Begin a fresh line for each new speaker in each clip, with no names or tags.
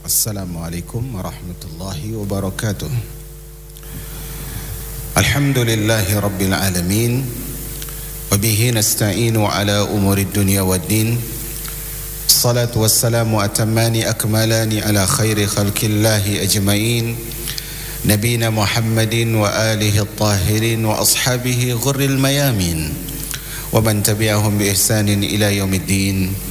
Assalamualaikum warahmatullahi wabarakatuh. Alhamdulillahi rabbil alamin, wabihi nasta'inu ala umurid dunya waddin. Salatu wassalamu atammani akmalani ala khairi khalqillahi ajma'in, nabina Muhammadin wa alihi at-tahirin wa ashabihi ghurril mayamin, wa man tabi'ahum bi ihsanin ila yaumiddin.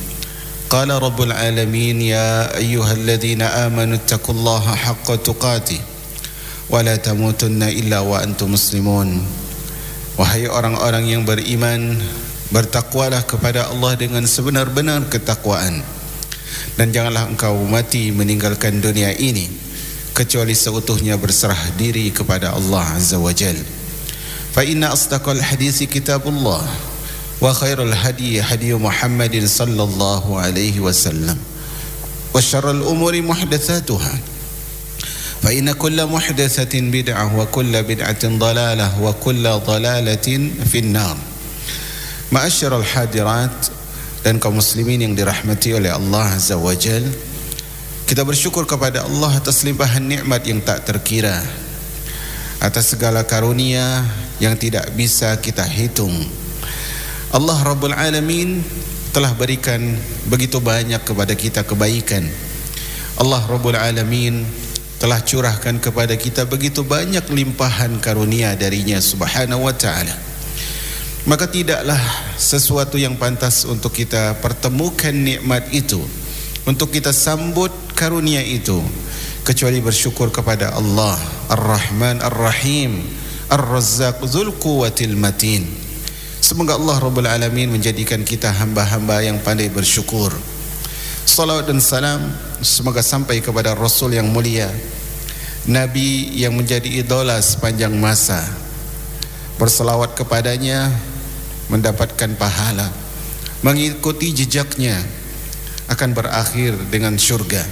قال رب العالمين يا أيها الذين آمنوا اتقوا الله حق تقاته ولا تموتن إلا وأنتم مسلمون. Wahai orang-orang yang beriman, bertakwalah kepada Allah dengan sebenar-benar ketakwaan, dan janganlah engkau mati meninggalkan dunia ini kecuali seutuhnya berserah diri kepada Allah Azza wa Jal. Fa inna asdaqal hadisi kitabullah wa khairul hadi hadi Muhammadin sallallahu alaihi wasallam wa syarrul umuri muhdatsatuha fa inna kulla muhdatsatin bid'ah wa kulla bid'atin dalalah wa kulla dalalatin finnar. Ma'asyiral hadirat dan kaum muslimin yang dirahmati oleh Allah Azza wa Jal, kita bersyukur kepada Allah atas limpahan nikmat yang tak terkira, atas segala karunia yang tidak bisa kita hitung. Allah Rabbul Alamin telah berikan begitu banyak kepada kita kebaikan. Allah Rabbul Alamin telah curahkan kepada kita begitu banyak limpahan karunia darinya subhanahu wa ta'ala. Maka tidaklah sesuatu yang pantas untuk kita pertemukan nikmat itu, untuk kita sambut karunia itu, kecuali bersyukur kepada Allah Ar-Rahman Ar-Rahim Ar-Razzaq Dzul Quwwatil Matin. Semoga Allah Rabbul Alamin menjadikan kita hamba-hamba yang pandai bersyukur. Salawat dan salam semoga sampai kepada Rasul yang mulia, Nabi yang menjadi idola sepanjang masa. Berselawat kepadanya mendapatkan pahala, mengikuti jejaknya akan berakhir dengan syurga.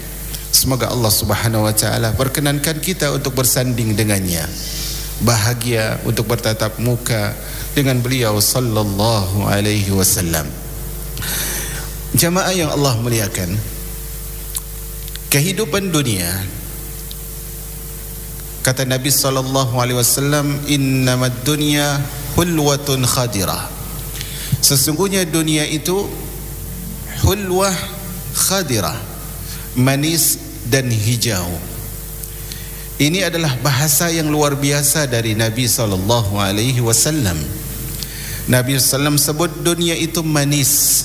Semoga Allah Subhanahu wa ta'ala perkenankan kita untuk bersanding dengannya, bahagia untuk bertatap muka dengan beliau sallallahu alaihi wasallam. Jamaah yang Allah muliakan, kehidupan dunia, kata Nabi sallallahu alaihi wasallam, innamad dunya hulwatun khadirah. Sesungguhnya dunia itu hulwah khadirah, manis dan hijau. Ini adalah bahasa yang luar biasa dari Nabi sallallahu alaihi wasallam. Nabi sallam sebut dunia itu manis,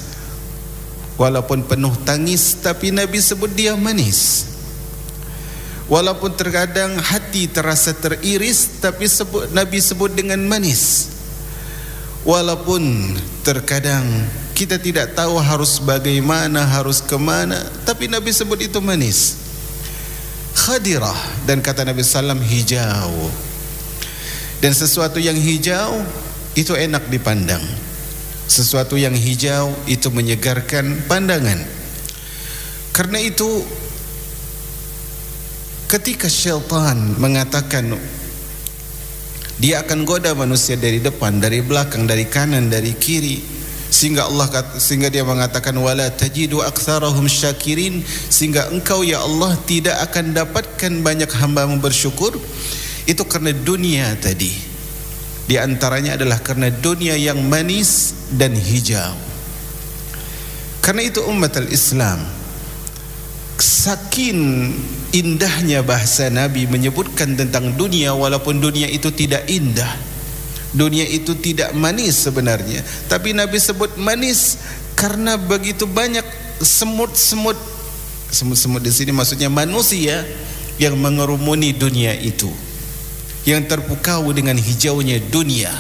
walaupun penuh tangis, tapi Nabi sebut dia manis. Walaupun terkadang hati terasa teriris, tapi Nabi sebut dengan manis. Walaupun terkadang kita tidak tahu harus bagaimana, harus kemana, tapi Nabi sebut itu manis. Khadirah, dan kata Nabi sallam hijau. Dan sesuatu yang hijau itu enak dipandang. Sesuatu yang hijau itu menyegarkan pandangan. Karena itu ketika syaitan mengatakan dia akan goda manusia dari depan, dari belakang, dari kanan, dari kiri, sehingga dia mengatakan wala tajidu aktsarahum syakirin, sehingga engkau ya Allah tidak akan dapatkan banyak hamba-Mu bersyukur. Itu karena dunia tadi. Di antaranya adalah karena dunia yang manis dan hijau. Karena itu umat al-Islam, saking indahnya bahasa Nabi menyebutkan tentang dunia, walaupun dunia itu tidak indah, dunia itu tidak manis sebenarnya, tapi Nabi sebut manis karena begitu banyak semut-semut di sini maksudnya manusia yang mengerumuni dunia itu, yang terpukau dengan hijaunya dunia.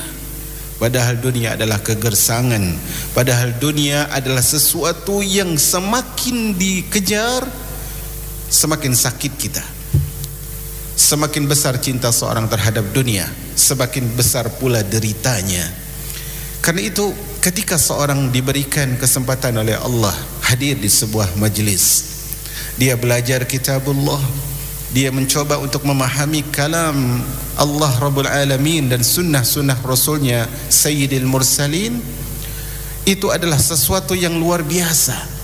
Padahal dunia adalah kegersangan, padahal dunia adalah sesuatu yang semakin dikejar semakin sakit kita. Semakin besar cinta seorang terhadap dunia, semakin besar pula deritanya. Karena itu ketika seorang diberikan kesempatan oleh Allah hadir di sebuah majlis, dia belajar kitabullah, dia mencoba untuk memahami kalam Allah Rabbul Alamin dan sunnah-sunnah Rasulnya Sayyidil Mursalin, itu adalah sesuatu yang luar biasa.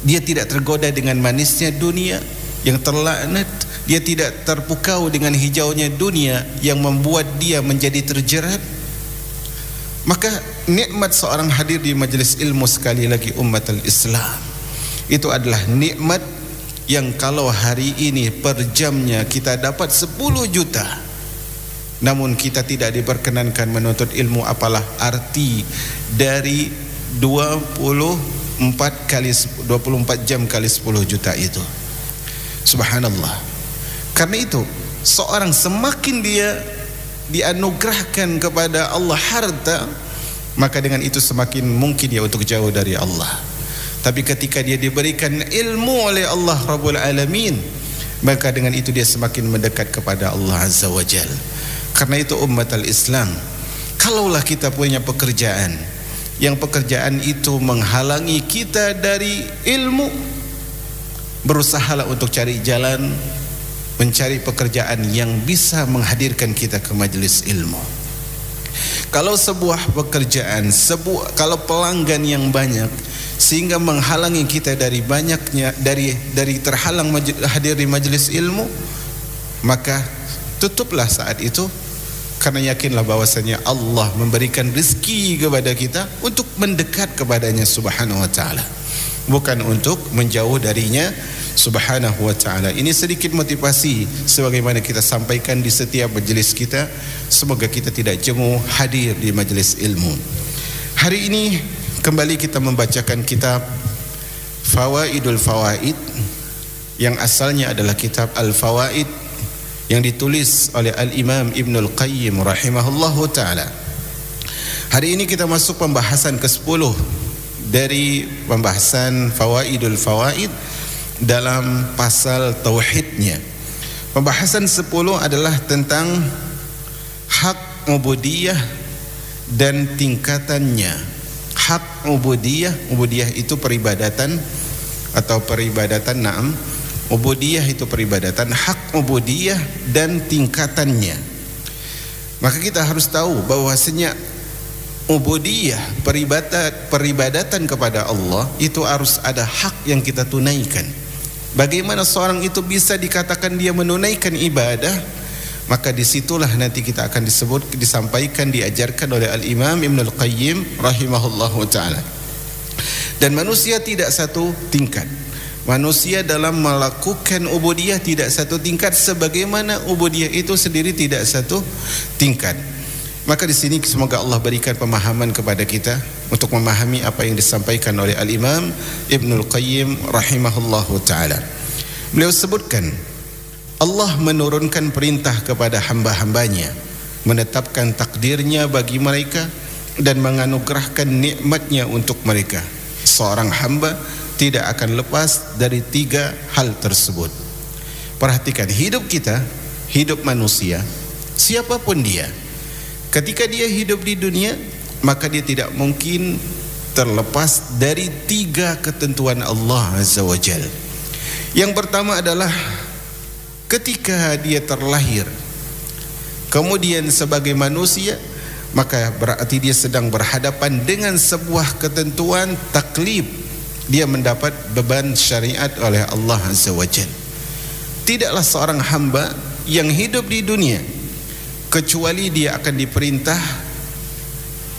Dia tidak tergoda dengan manisnya dunia yang terlaknat. Dia tidak terpukau dengan hijaunya dunia yang membuat dia menjadi terjerat. Maka nikmat seorang hadir di majelis ilmu, sekali lagi umatul Islam, itu adalah nikmat yang kalau hari ini per jamnya kita dapat 10 juta, namun kita tidak diperkenankan menuntut ilmu, apalah arti dari 24 jam kali 10 juta itu. Subhanallah. Karena itu seorang semakin dia dianugerahkan kepada Allah harta, maka dengan itu semakin mungkin dia untuk jauh dari Allah. Tapi ketika dia diberikan ilmu oleh Allah Rabbul Alamin, maka dengan itu dia semakin mendekat kepada Allah Azza wa Jal. Karena itu umatul Islam, kalaulah kita punya pekerjaan yang pekerjaan itu menghalangi kita dari ilmu, berusahalah untuk cari jalan mencari pekerjaan yang bisa menghadirkan kita ke majelis ilmu. Kalau sebuah pekerjaan, kalau pelanggan yang banyak sehingga menghalangi kita dari banyaknya dari terhalang hadir di majelis ilmu, maka tutuplah saat itu, karena yakinlah bahwasanya Allah memberikan rezeki kepada kita untuk mendekat kepadanya subhanahu wa ta'ala, bukan untuk menjauh darinya subhanahu wa ta'ala. Ini sedikit motivasi sebagaimana kita sampaikan di setiap majelis kita. Semoga kita tidak jemu hadir di majelis ilmu. Hari ini kembali kita membacakan kitab Fawaidul Fawaid, yang asalnya adalah kitab Al-Fawaid yang ditulis oleh Al-Imam Ibnul Qayyim rahimahullahu ta'ala. Hari ini kita masuk pembahasan ke-10 dari pembahasan Fawaidul Fawaid dalam pasal tauhidnya. Pembahasan 10 adalah tentang hak ubudiyah dan tingkatannya. Hak ubudiyah, ubudiyah itu peribadatan atau peribadatan, na'am. Ubudiyah itu peribadatan, hak ubudiyah dan tingkatannya. Maka kita harus tahu bahwasanya ubudiyah, peribadatan kepada Allah itu harus ada hak yang kita tunaikan. Bagaimana seorang itu bisa dikatakan dia menunaikan ibadah? Maka disitulah nanti kita akan disampaikan, diajarkan oleh Al-Imam Ibnul Qayyim rahimahullahu ta'ala. Dan manusia tidak satu tingkat. Manusia dalam melakukan ubudiyah tidak satu tingkat, sebagaimana ubudiyah itu sendiri tidak satu tingkat. Maka di sini semoga Allah berikan pemahaman kepada kita untuk memahami apa yang disampaikan oleh Al-Imam Ibnul Qayyim rahimahullahu ta'ala. Beliau sebutkan Allah menurunkan perintah kepada hamba-hambanya, menetapkan takdirnya bagi mereka dan menganugerahkan nikmatnya untuk mereka. Seorang hamba tidak akan lepas dari 3 hal tersebut. Perhatikan hidup kita, hidup manusia, siapapun dia, ketika dia hidup di dunia, maka dia tidak mungkin terlepas dari 3 ketentuan Allah Azza wa Jal. Yang pertama adalah ketika dia terlahir, kemudian sebagai manusia, maka berarti dia sedang berhadapan dengan sebuah ketentuan taklif. Dia mendapat beban syariat oleh Allah Azza wa Jal. Tidaklah seorang hamba yang hidup di dunia kecuali dia akan diperintah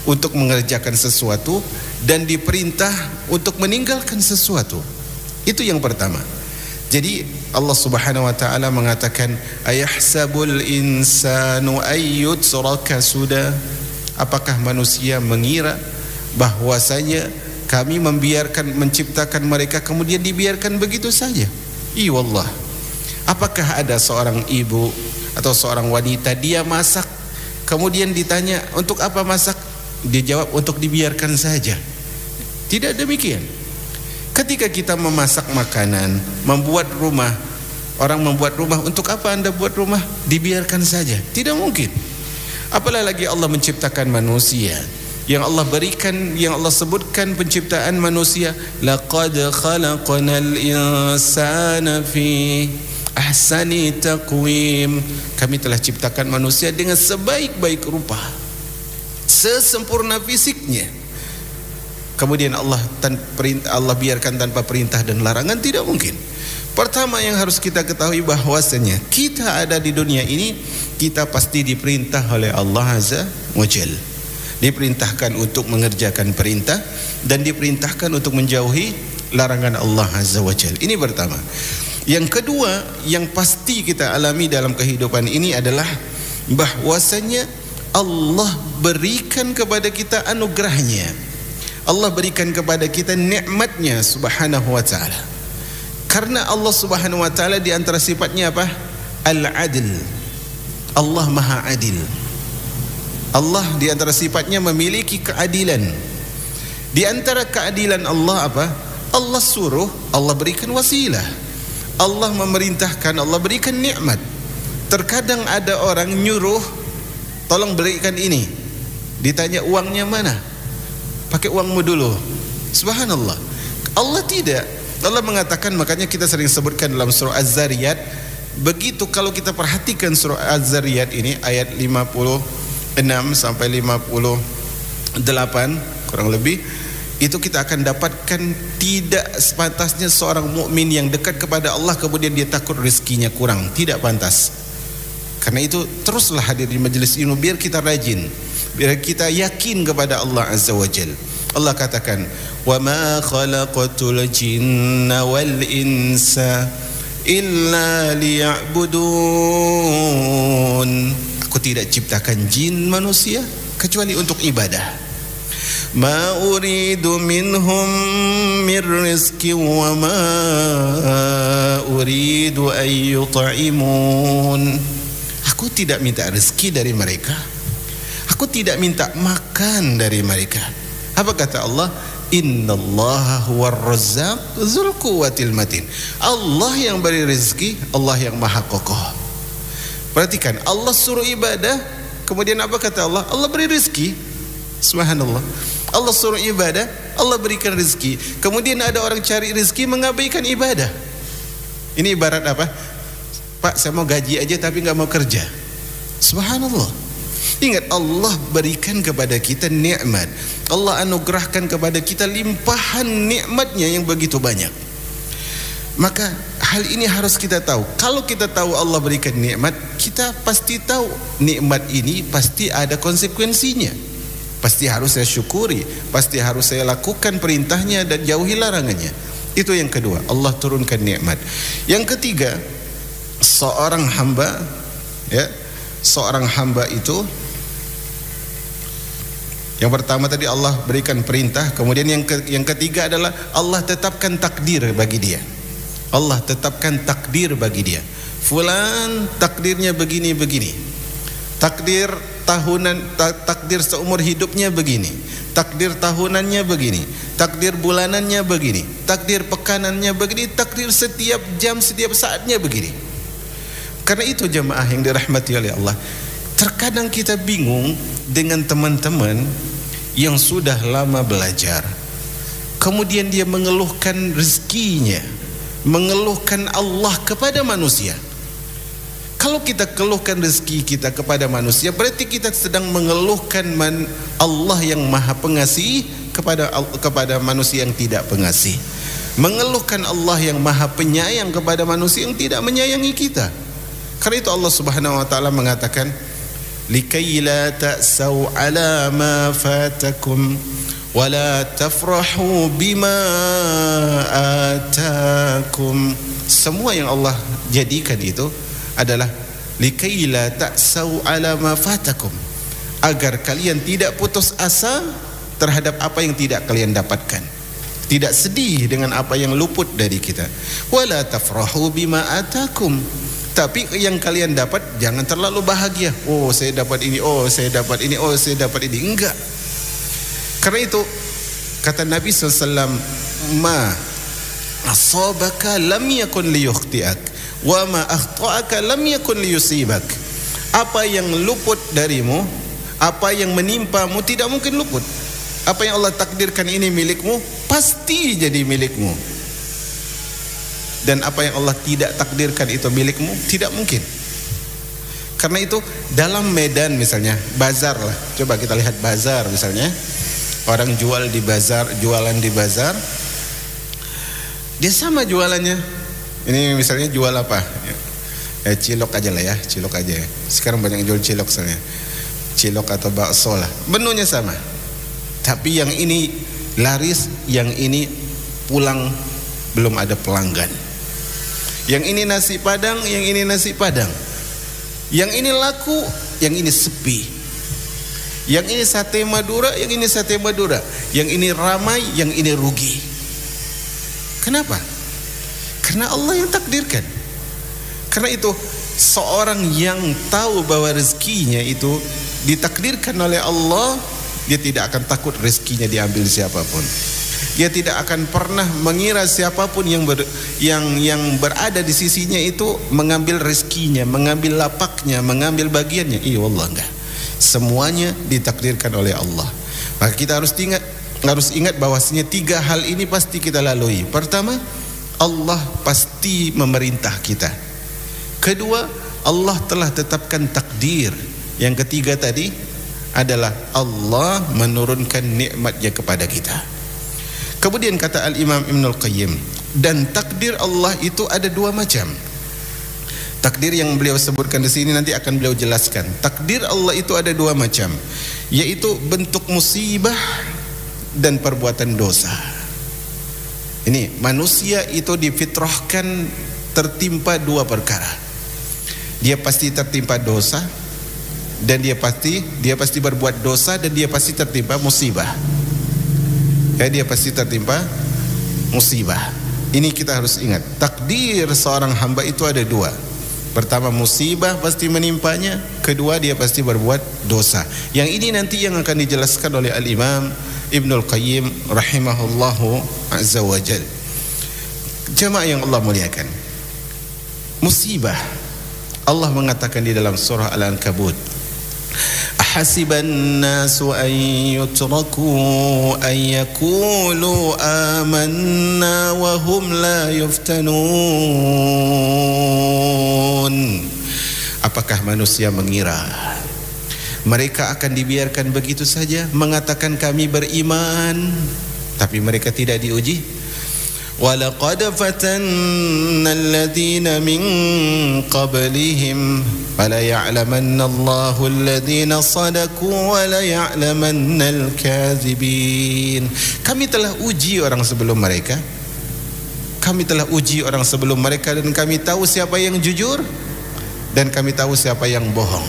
untuk mengerjakan sesuatu dan diperintah untuk meninggalkan sesuatu. Itu yang pertama. Jadi Allah Subhanahu wa taala mengatakan, ayahsabul insanu ayyutraka suda. Apakah manusia mengira bahwasanya kami menciptakan mereka kemudian dibiarkan begitu saja? Iya wallah. Apakah ada seorang ibu atau seorang wanita, dia masak, kemudian ditanya untuk apa masak? Dia jawab untuk dibiarkan saja. Tidak demikian. Ketika kita memasak makanan, membuat rumah, orang membuat rumah, untuk apa Anda buat rumah? Dibiarkan saja. Tidak mungkin. Apalagi Allah menciptakan manusia, yang Allah berikan, yang Allah sebutkan penciptaan manusia, laqad khalaqnal insana fi ahsani taqwim. Kami telah ciptakan manusia dengan sebaik-baik rupa, sesempurna fisiknya. kemudian Allah biarkan tanpa perintah dan larangan? Tidak mungkin. Pertama yang harus kita ketahui bahwasanya kita ada di dunia ini, kita pasti diperintah oleh Allah Azza wa Jal. Diperintahkan untuk mengerjakan perintah dan diperintahkan untuk menjauhi larangan Allah Azza wa Jal. Ini pertama. Yang kedua yang pasti kita alami dalam kehidupan ini adalah bahwasanya Allah berikan kepada kita anugerahnya. Allah berikan kepada kita nikmatnya subhanahu wa ta'ala. Karena Allah subhanahu wa ta'ala di antara sifatnya apa? Al-adil. Allah maha adil. Allah di antara sifatnya memiliki keadilan. Di antara keadilan Allah apa? Allah suruh, Allah berikan wasilah. Allah memerintahkan, Allah berikan nikmat. Terkadang ada orang nyuruh, tolong berikan ini. Ditanya uangnya mana? Pakai uangmu dulu. Subhanallah. Allah tidak. Allah mengatakan, makanya kita sering sebutkan dalam surah Az-Zariyat, begitu kalau kita perhatikan surah Az-Zariyat ini ayat 56 sampai 58 kurang lebih, itu kita akan dapatkan tidak sepantasnya seorang mukmin yang dekat kepada Allah kemudian dia takut rezekinya kurang, tidak pantas. Karena itu teruslah hadir di majelis ilmu biar kita rajin, biar kita yakin kepada Allah Azza wa Jalla. Allah katakan, "Wa ma khalaqatul jinna wal insa illa liya'budun." Aku tidak ciptakan jin manusia kecuali untuk ibadah. Ma uridu minhum mir rizqi wa ma uridu an yut'imun. Aku tidak minta rezeki dari mereka. Aku tidak minta makan dari mereka. Apa kata Allah? Innallaha huwar razzaq dzul quwwatil matin. Allah yang beri rezeki, Allah yang maha kokoh. Perhatikan, Allah suruh ibadah, kemudian apa kata Allah? Allah beri rezeki. Subhanallah. Allah suruh ibadah, Allah berikan rezeki. Kemudian ada orang cari rezeki mengabaikan ibadah. Ini ibarat apa? Pak, saya mau gaji aja tapi nggak mau kerja. Subhanallah. Ingat, Allah berikan kepada kita nikmat. Allah anugerahkan kepada kita limpahan nikmatnya yang begitu banyak. Maka hal ini harus kita tahu. Kalau kita tahu Allah berikan nikmat, kita pasti tahu nikmat ini pasti ada konsekuensinya. Pasti harus saya syukuri, pasti harus saya lakukan perintahnya dan jauhi larangannya. Itu yang kedua, Allah turunkan nikmat. Yang ketiga, seorang hamba, ya, seorang hamba itu, yang pertama tadi Allah berikan perintah, kemudian yang ketiga adalah Allah tetapkan takdir bagi dia. Allah tetapkan takdir bagi dia. Fulan takdirnya begini-begini. Takdir tahunan, takdir seumur hidupnya begini. Takdir tahunannya begini. Takdir bulanannya begini. Takdir pekanannya begini. Takdir setiap jam, setiap saatnya begini. Karena itu jemaah yang dirahmati oleh Allah, terkadang kita bingung dengan teman-teman yang sudah lama belajar, kemudian dia mengeluhkan rezekinya, mengeluhkan Allah kepada manusia. Kalau kita keluhkan rezeki kita kepada manusia, berarti kita sedang mengeluhkan Allah yang maha pengasih kepada manusia yang tidak pengasih, mengeluhkan Allah yang maha penyayang kepada manusia yang tidak menyayangi kita. Karena itu Allah Subhanahu wa taala mengatakan, likai la ta'sau ala ma fatakum wa la tafrahu bima atakum. Semua yang Allah jadikan itu adalah likai la ta'sau ala ma fatakum, agar kalian tidak putus asa terhadap apa yang tidak kalian dapatkan, tidak sedih dengan apa yang luput dari kita. Wa la tafrahu bima atakum, tapi yang kalian dapat jangan terlalu bahagia. Oh, saya dapat ini, oh saya dapat ini, oh saya dapat ini. Enggak. Karena itu kata Nabi SAW, ma asabaka lam yakun liyukhti'ak wa ma akhta'aka lam yakun liyusibak. Apa yang luput darimu, apa yang menimpamu tidak mungkin luput. Apa yang Allah takdirkan ini milikmu, pasti jadi milikmu. Dan apa yang Allah tidak takdirkan itu milikmu, tidak mungkin. Karena itu dalam medan misalnya bazar lah, coba kita lihat bazar misalnya, Orang jualan di bazar, dia sama jualannya. Ini misalnya jual apa? Cilok aja lah ya, cilok aja ya. Sekarang banyak yang jual cilok misalnya. Cilok atau bakso lah. Menunya sama. Tapi yang ini laris, yang ini pulang belum ada pelanggan. Yang ini nasi padang, yang ini nasi padang. Yang ini laku, yang ini sepi. Yang ini sate Madura, yang ini sate Madura. Yang ini ramai, yang ini rugi. Kenapa? Karena Allah yang takdirkan. Karena itu seorang yang tahu bahwa rezekinya itu ditakdirkan oleh Allah, dia tidak akan takut rezekinya diambil siapapun. Dia tidak akan pernah mengira siapapun yang berada di sisinya itu mengambil rezekinya, mengambil lapaknya, mengambil bagiannya. Iya Allah, enggak. Semuanya ditakdirkan oleh Allah. Maka kita harus ingat bahwasanya 3 hal ini pasti kita lalui. Pertama, Allah pasti memerintah kita. Kedua, Allah telah tetapkan takdir. Yang ketiga tadi adalah Allah menurunkan nikmatnya kepada kita. Kemudian kata Al-Imam Ibnul Qayyim, dan takdir Allah itu ada 2 macam. Takdir yang beliau sebutkan di sini nanti akan beliau jelaskan. Takdir Allah itu ada 2 macam, yaitu bentuk musibah dan perbuatan dosa. Ini manusia itu difitrahkan tertimpa 2 perkara. Dia pasti tertimpa dosa, dan dia pasti berbuat dosa, dan dia pasti tertimpa musibah. Ya, dia pasti tertimpa musibah. Ini kita harus ingat. Takdir seorang hamba itu ada 2. Pertama, musibah pasti menimpanya. Kedua, dia pasti berbuat dosa. Yang ini nanti yang akan dijelaskan oleh Al-Imam Ibnul Qayyim rahimahullahu azza wa jal. Jamaah yang Allah muliakan, musibah, Allah mengatakan di dalam surah Al-Ankabut, ahasiban nasu an yutraku an yaqulu amanna wa hum la yuftanun. Apakah manusia mengira mereka akan dibiarkan begitu saja mengatakan kami beriman, tapi mereka tidak diuji? وَلَقَدْ فَتَنَّ الَّذِينَ مِنْ قَبْلِهِمْ فَلَيَعْلَمَنَّ اللَّهُ الَّذِينَ صَدَقُوا وَلَيَعْلَمَنَّ الْكَاذِبِينَ. Kami telah uji orang sebelum mereka. Kami telah uji orang sebelum mereka, dan kami tahu siapa yang jujur dan kami tahu siapa yang bohong.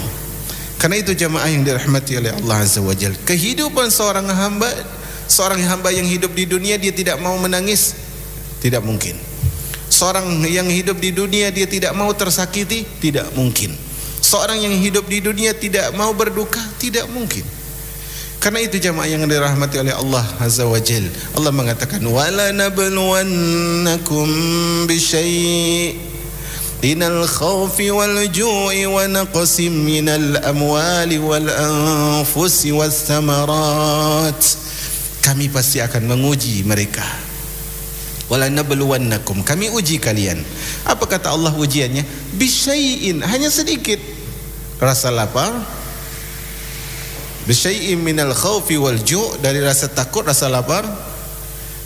Karena itu jamaah yang dirahmati oleh Allah Azza wa Jalla, kehidupan seorang hamba yang hidup di dunia dia tidak mau menangis, tidak mungkin. Seorang yang hidup di dunia dia tidak mau tersakiti, tidak mungkin. Seorang yang hidup di dunia tidak mau berduka, tidak mungkin. Karena itu jamaah yang dirahmati oleh Allah Azza wa Jalla, Allah mengatakan wala nabluwannakum bisyai'inal khawfi wal ju'i wa naqsim minal amwali wal anfusi was samarat. Kami pasti akan menguji mereka. Wala nabluwannakum, kami uji kalian. Apa kata Allah ujiannya? Bisyai'in, hanya sedikit. Rasa lapar, bisyai'in minal khawfi wal ju', dari rasa takut, rasa lapar,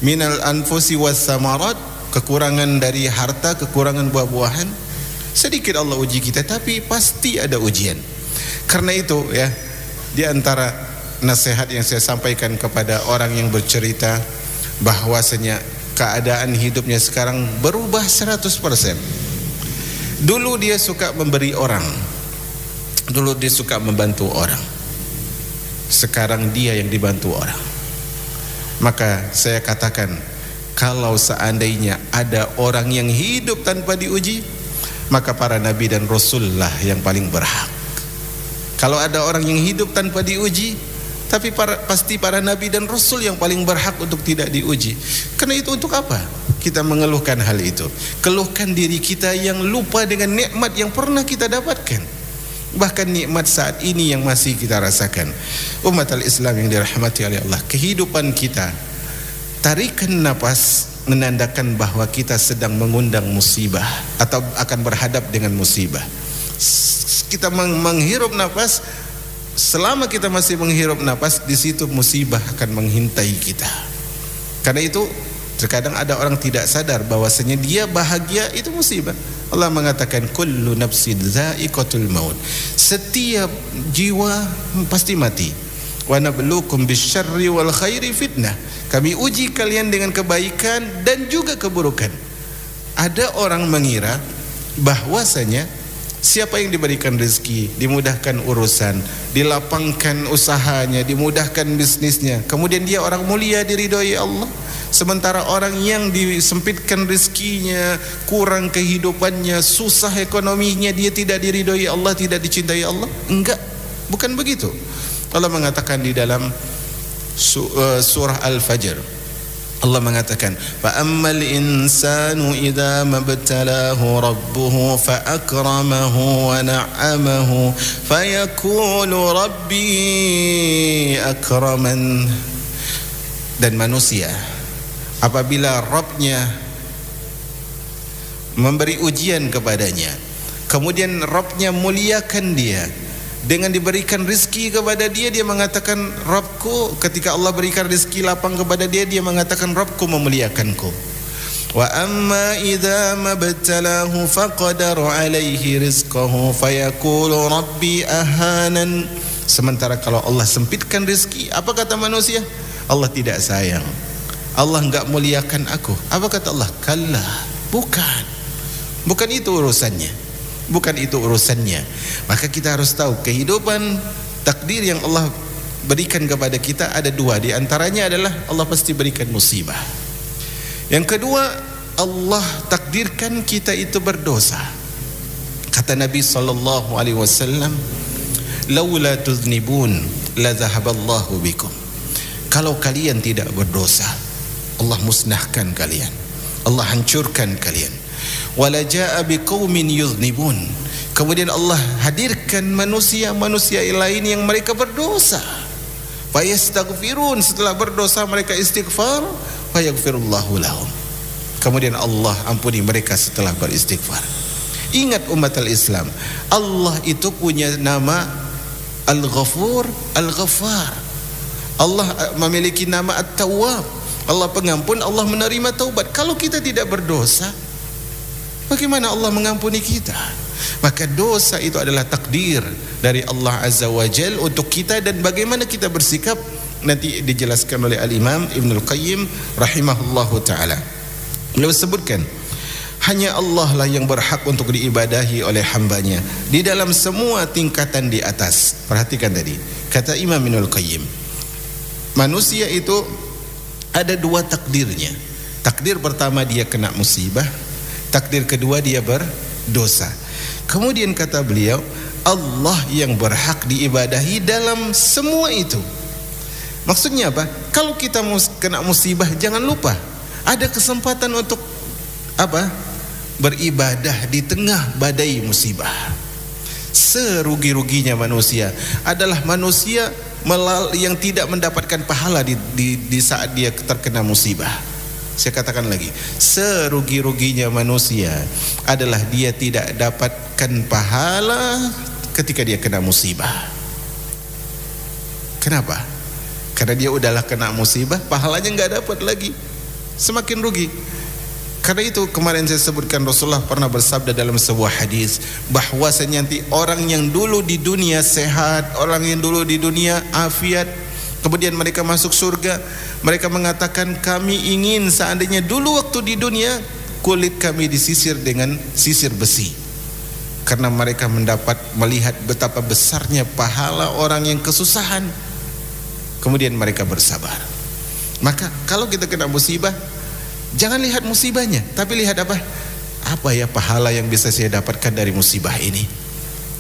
minal anfusi was samarat, kekurangan dari harta, kekurangan buah-buahan. Sedikit Allah uji kita, tapi pasti ada ujian. Karena itu ya, di antara nasihat yang saya sampaikan kepada orang yang bercerita bahwasanya keadaan hidupnya sekarang berubah 100%. Dulu dia suka memberi orang, dulu dia suka membantu orang, sekarang dia yang dibantu orang. Maka saya katakan, kalau seandainya ada orang yang hidup tanpa diuji, maka para nabi dan rasul lah yang paling berhak. Kalau ada orang yang hidup tanpa diuji, tapi pasti para nabi dan rasul yang paling berhak untuk tidak diuji. Karena itu untuk apa kita mengeluhkan hal itu? Keluhkan diri kita yang lupa dengan nikmat yang pernah kita dapatkan. Bahkan nikmat saat ini yang masih kita rasakan. Umat al-Islam yang dirahmati oleh Allah, kehidupan kita, tarikan napas menandakan bahwa kita sedang mengundang musibah atau akan berhadap dengan musibah. Kita menghirup nafas Selama kita masih menghirup napas, di situ musibah akan mengintai kita. Karena itu terkadang ada orang tidak sadar bahwasanya dia bahagia itu musibah. Allah mengatakan kullu nafsin dha'iqatul maut. Setiap jiwa pasti mati. Wa nabluukum bisyarri wal khairi fitnah. Kami uji kalian dengan kebaikan dan juga keburukan. Ada orang mengira bahwasanya siapa yang diberikan rezeki, dimudahkan urusan, dilapangkan usahanya, dimudahkan bisnisnya, kemudian dia orang mulia, diridhoi Allah. Sementara orang yang disempitkan rezekinya, kurang kehidupannya, susah ekonominya, dia tidak diridhoi Allah, tidak dicintai Allah. Enggak, bukan begitu. Allah mengatakan di dalam surah Al-Fajr, Allah mengatakan, fa ammal insanu idza mabtalahu rabbuhu fa akramahu wa na'amahu fayaqulu rabbi akraman. Dan manusia apabila Rabbnya memberi ujian kepadanya, kemudian Rabbnya muliakan dia dengan diberikan rizki kepada dia, dia mengatakan Rabbku. Ketika Allah berikan rizki lapang kepada dia, dia mengatakan Rabbku memuliakanku. Wa amma idza mabtalahu faqadara alaihi rizqahu fayaqulu rabbi ahanan. Sementara kalau Allah sempitkan rizki, apa kata manusia? Allah tidak sayang, Allah enggak muliakan aku. Apa kata Allah? Kalla, bukan itu urusannya. Bukan itu urusannya. Maka kita harus tahu kehidupan takdir yang Allah berikan kepada kita ada dua. Di antaranya adalah Allah pasti berikan musibah. Yang kedua, Allah takdirkan kita itu berdosa. Kata Nabi SAW, laula tuznibun la zahaballahu bikum. Kalau kalian tidak berdosa, Allah musnahkan kalian, Allah hancurkan kalian. Wala jaa biqaumin yuznibun. Kemudian Allah hadirkan manusia lain yang mereka berdosa. Fayastaghfirun, setelah berdosa mereka istighfar, fayaghfirullahu lahum. Kemudian Allah ampuni mereka setelah beristighfar. Ingat umat al-Islam, Allah itu punya nama Al-Ghafur, Al-Ghaffar. Allah memiliki nama At-Tawwab, Allah pengampun, Allah menerima taubat. Kalau kita tidak berdosa, bagaimana Allah mengampuni kita? Maka dosa itu adalah takdir dari Allah Azza wa Jal untuk kita, dan bagaimana kita bersikap nanti dijelaskan oleh Al-Imam Ibnul Qayyim rahimahullahu ta'ala. Beliau sebutkan, hanya Allah lah yang berhak untuk diibadahi oleh hambanya di dalam semua tingkatan di atas. Perhatikan tadi kata Imam Ibnul Qayyim, manusia itu ada dua takdirnya. Takdir pertama dia kena musibah, takdir kedua dia berdosa. Kemudian kata beliau, Allah yang berhak diibadahi dalam semua itu. Maksudnya apa? Kalau kita kena musibah, jangan lupa ada kesempatan untuk apa? Beribadah di tengah badai musibah. Serugi-ruginya manusia adalah manusia yang tidak mendapatkan pahala di saat dia terkena musibah. Saya katakan lagi, serugi-ruginya manusia adalah dia tidak dapatkan pahala ketika dia kena musibah. Kenapa? Karena dia udahlah kena musibah, pahalanya nggak dapat lagi, semakin rugi. Karena itu kemarin saya sebutkan Rasulullah pernah bersabda dalam sebuah hadis bahwasanya nanti orang yang dulu di dunia sehat, orang yang dulu di dunia afiat, kemudian mereka masuk surga, mereka mengatakan kami ingin seandainya dulu waktu di dunia kulit kami disisir dengan sisir besi. Karena mereka melihat betapa besarnya pahala orang yang kesusahan, kemudian mereka bersabar. Maka kalau kita kena musibah, jangan lihat musibahnya, tapi lihat apa? Apa ya pahala yang bisa saya dapatkan dari musibah ini?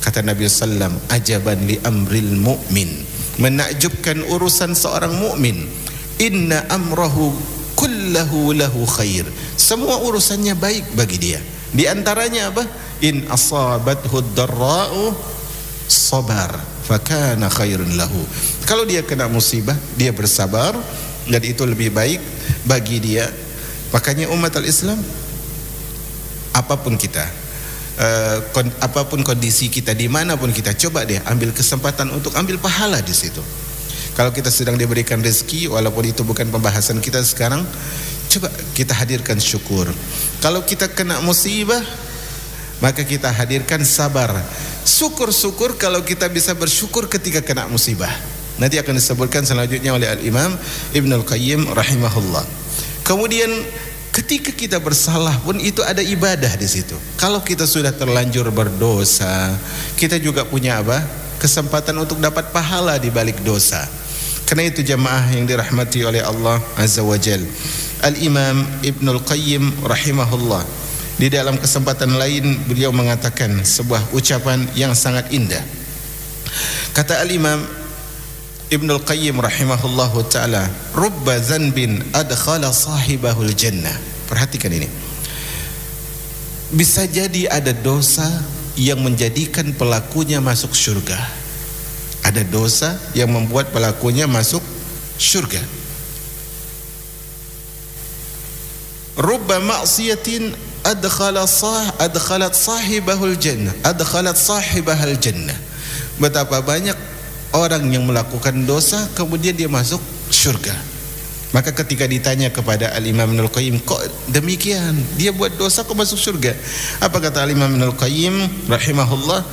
Kata Nabi SAW, ajaban li amril mu'min, menakjubkan urusan seorang mukmin. Inna amrahu kullahu lahu khair, semua urusannya baik bagi dia. Di antaranya apa? In asabathu darra'u sabar fakana khairun lahu. Kalau dia kena musibah, dia bersabar, dan itu lebih baik bagi dia. Makanya umat al-Islam, apapun kita, apapun kondisi kita, dimanapun kita, coba deh ambil kesempatan untuk ambil pahala di situ. Kalau kita sedang diberikan rezeki, walaupun itu bukan pembahasan kita sekarang, coba kita hadirkan syukur. Kalau kita kena musibah, maka kita hadirkan sabar. Syukur-syukur kalau kita bisa bersyukur ketika kena musibah. Nanti akan disebutkan selanjutnya oleh Al-Imam Ibnul Qayyim rahimahullah. Kemudian ketika kita bersalah pun itu ada ibadah di situ. Kalau kita sudah terlanjur berdosa, kita juga punya apa? Kesempatan untuk dapat pahala di balik dosa. Karena itu jamaah yang dirahmati oleh Allah Azza wa Jal, Al-Imam Ibnul Qayyim rahimahullah, di dalam kesempatan lain beliau mengatakan sebuah ucapan yang sangat indah. Kata Al-Imam Ibnul Qayyim rahimahullahu ta'ala, rubba zanbin adkhala sahibahul jannah. Perhatikan ini. Bisa jadi ada dosa yang menjadikan pelakunya masuk surga. Ada dosa yang membuat pelakunya masuk surga. Rubba ma'siyatin adkhalat sahibahul jannah, adkhalat sahibahal jannah. Betapa banyak orang yang melakukan dosa kemudian dia masuk surga. Maka ketika ditanya kepada Al-Imam Ibnul Qayyim, kok demikian? Dia buat dosa kok masuk surga? Apa kata Al-Imam Ibnul Qayyim rahimahullah?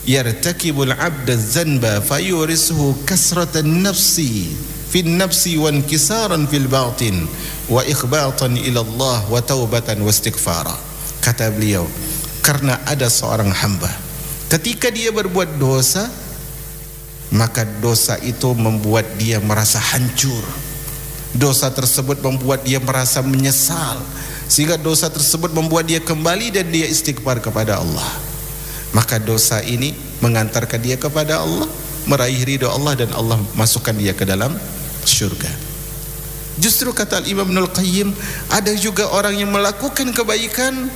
Yartakibul 'abda zanba fayurisuhu kasratan nafsi fil nafsi wa inkisaran fil batin wa ikhbatan ila Allah wa taubatan wa istighfara. Kata beliau, karena ada seorang hamba ketika dia berbuat dosa, maka dosa itu membuat dia merasa hancur. Dosa tersebut membuat dia merasa menyesal, sehingga dosa tersebut membuat dia kembali dan dia istighfar kepada Allah. Maka dosa ini mengantarkan dia kepada Allah, meraih ridha Allah, dan Allah masukkan dia ke dalam syurga. Justru kata Imam Ibnul Qayyim, ada juga orang yang melakukan kebaikan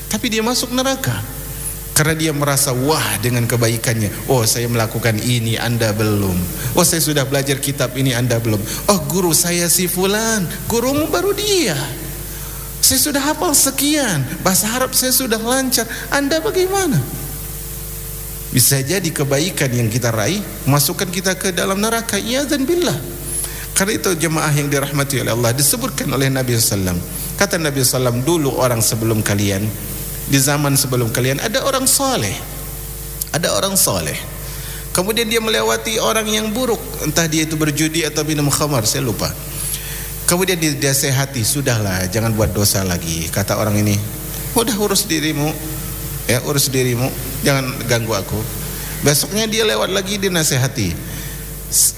tapi dia masuk neraka karena dia merasa wah dengan kebaikannya. Oh, saya melakukan ini, Anda belum. Oh, saya sudah belajar kitab ini, Anda belum. Oh, guru saya si fulan, gurumu baru dia. Saya sudah hafal sekian, bahasa Arab saya sudah lancar, Anda bagaimana? Bisa jadi kebaikan yang kita raih masukkan kita ke dalam neraka. Iyadzan billah. Karena itu jemaah yang dirahmati oleh Allah, disebutkan oleh Nabi SAW. Kata Nabi SAW, dulu orang sebelum kalian, di zaman sebelum kalian ada orang saleh. Ada orang saleh. Kemudian dia melewati orang yang buruk, entah dia itu berjudi atau minum khamar, saya lupa. Kemudian dia sehati, sudahlah, jangan buat dosa lagi. Kata orang ini, udah urus dirimu, ya urus dirimu, jangan ganggu aku. Besoknya dia lewat lagi, dinasehati.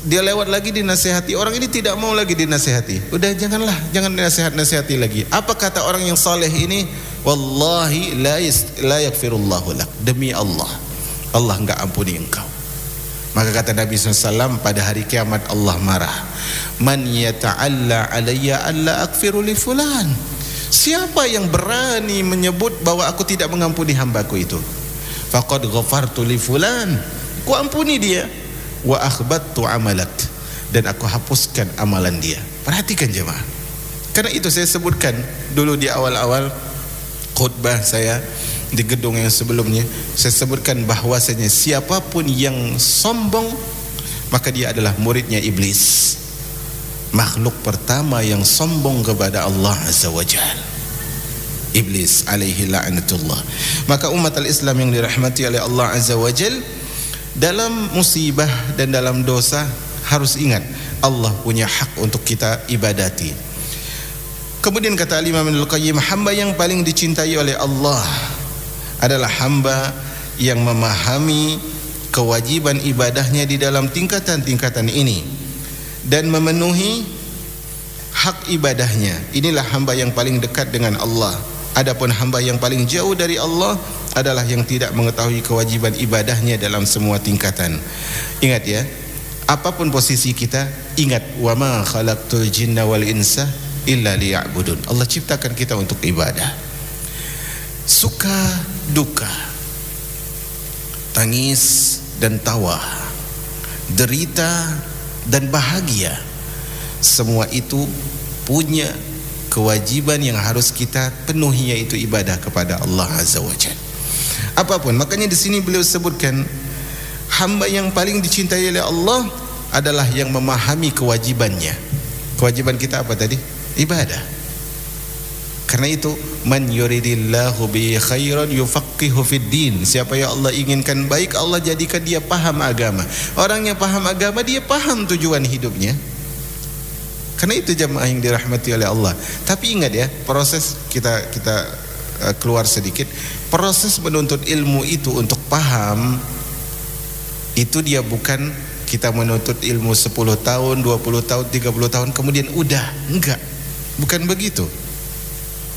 Dia lewat lagi, dinasehati. Orang ini tidak mau lagi dinasehati. Udah janganlah, jangan dinasehati lagi. Apa kata orang yang saleh ini? Wallahi la yaghfirullahu lak. Demi Allah, Allah enggak ampuni engkau. Maka kata Nabi SAW, pada hari kiamat Allah marah. Man yata'alla alayya alla aghfiru li fulan. Siapa yang berani menyebut bahwa aku tidak mengampuni hambaku itu? Faqad ghafartu li fulan. Ku ampuni dia. Wa akhbattu amalak. Dan aku hapuskan amalan dia. Perhatikan jemaah. Karena itu saya sebutkan dulu di awal-awal khutbah saya di gedung yang sebelumnya, saya sebutkan bahwasanya siapapun yang sombong maka dia adalah muridnya iblis, makhluk pertama yang sombong kepada Allah Azza wa Jalla, iblis alaihi la'natullah. Maka umat al-Islam yang dirahmati oleh Allah Azza wa Jalla, dalam musibah dan dalam dosa harus ingat Allah punya hak untuk kita ibadati. Kemudian kata Imam Ibnul Qayyim, hamba yang paling dicintai oleh Allah adalah hamba yang memahami kewajiban ibadahnya di dalam tingkatan-tingkatan ini dan memenuhi hak ibadahnya. Inilah hamba yang paling dekat dengan Allah. Adapun hamba yang paling jauh dari Allah adalah yang tidak mengetahui kewajiban ibadahnya dalam semua tingkatan. Ingat ya, apapun posisi kita, ingat wa ma khalaqtul jinna wal insa illa liya'budun. Allah ciptakan kita untuk ibadah. Suka duka, tangis dan tawa, derita dan bahagia, semua itu punya kewajiban yang harus kita penuhi, yaitu ibadah kepada Allah Azza wa Jalla. apapun. Makanya di sini beliau sebutkan hamba yang paling dicintai oleh Allah adalah yang memahami kewajibannya. Kewajiban kita apa tadi? Ibadah. Karena itu, man yuridillahu bi khairan yufaqihu fid din. Siapa yang Allah inginkan baik, Allah jadikan dia paham agama. Orang yang paham agama, dia paham tujuan hidupnya. Karena itu jamaah yang dirahmati oleh Allah. Tapi ingat ya, proses kita keluar sedikit. Proses menuntut ilmu itu untuk paham, itu dia bukan kita menuntut ilmu 10 tahun, 20 tahun, 30 tahun kemudian udah. Enggak. Bukan begitu.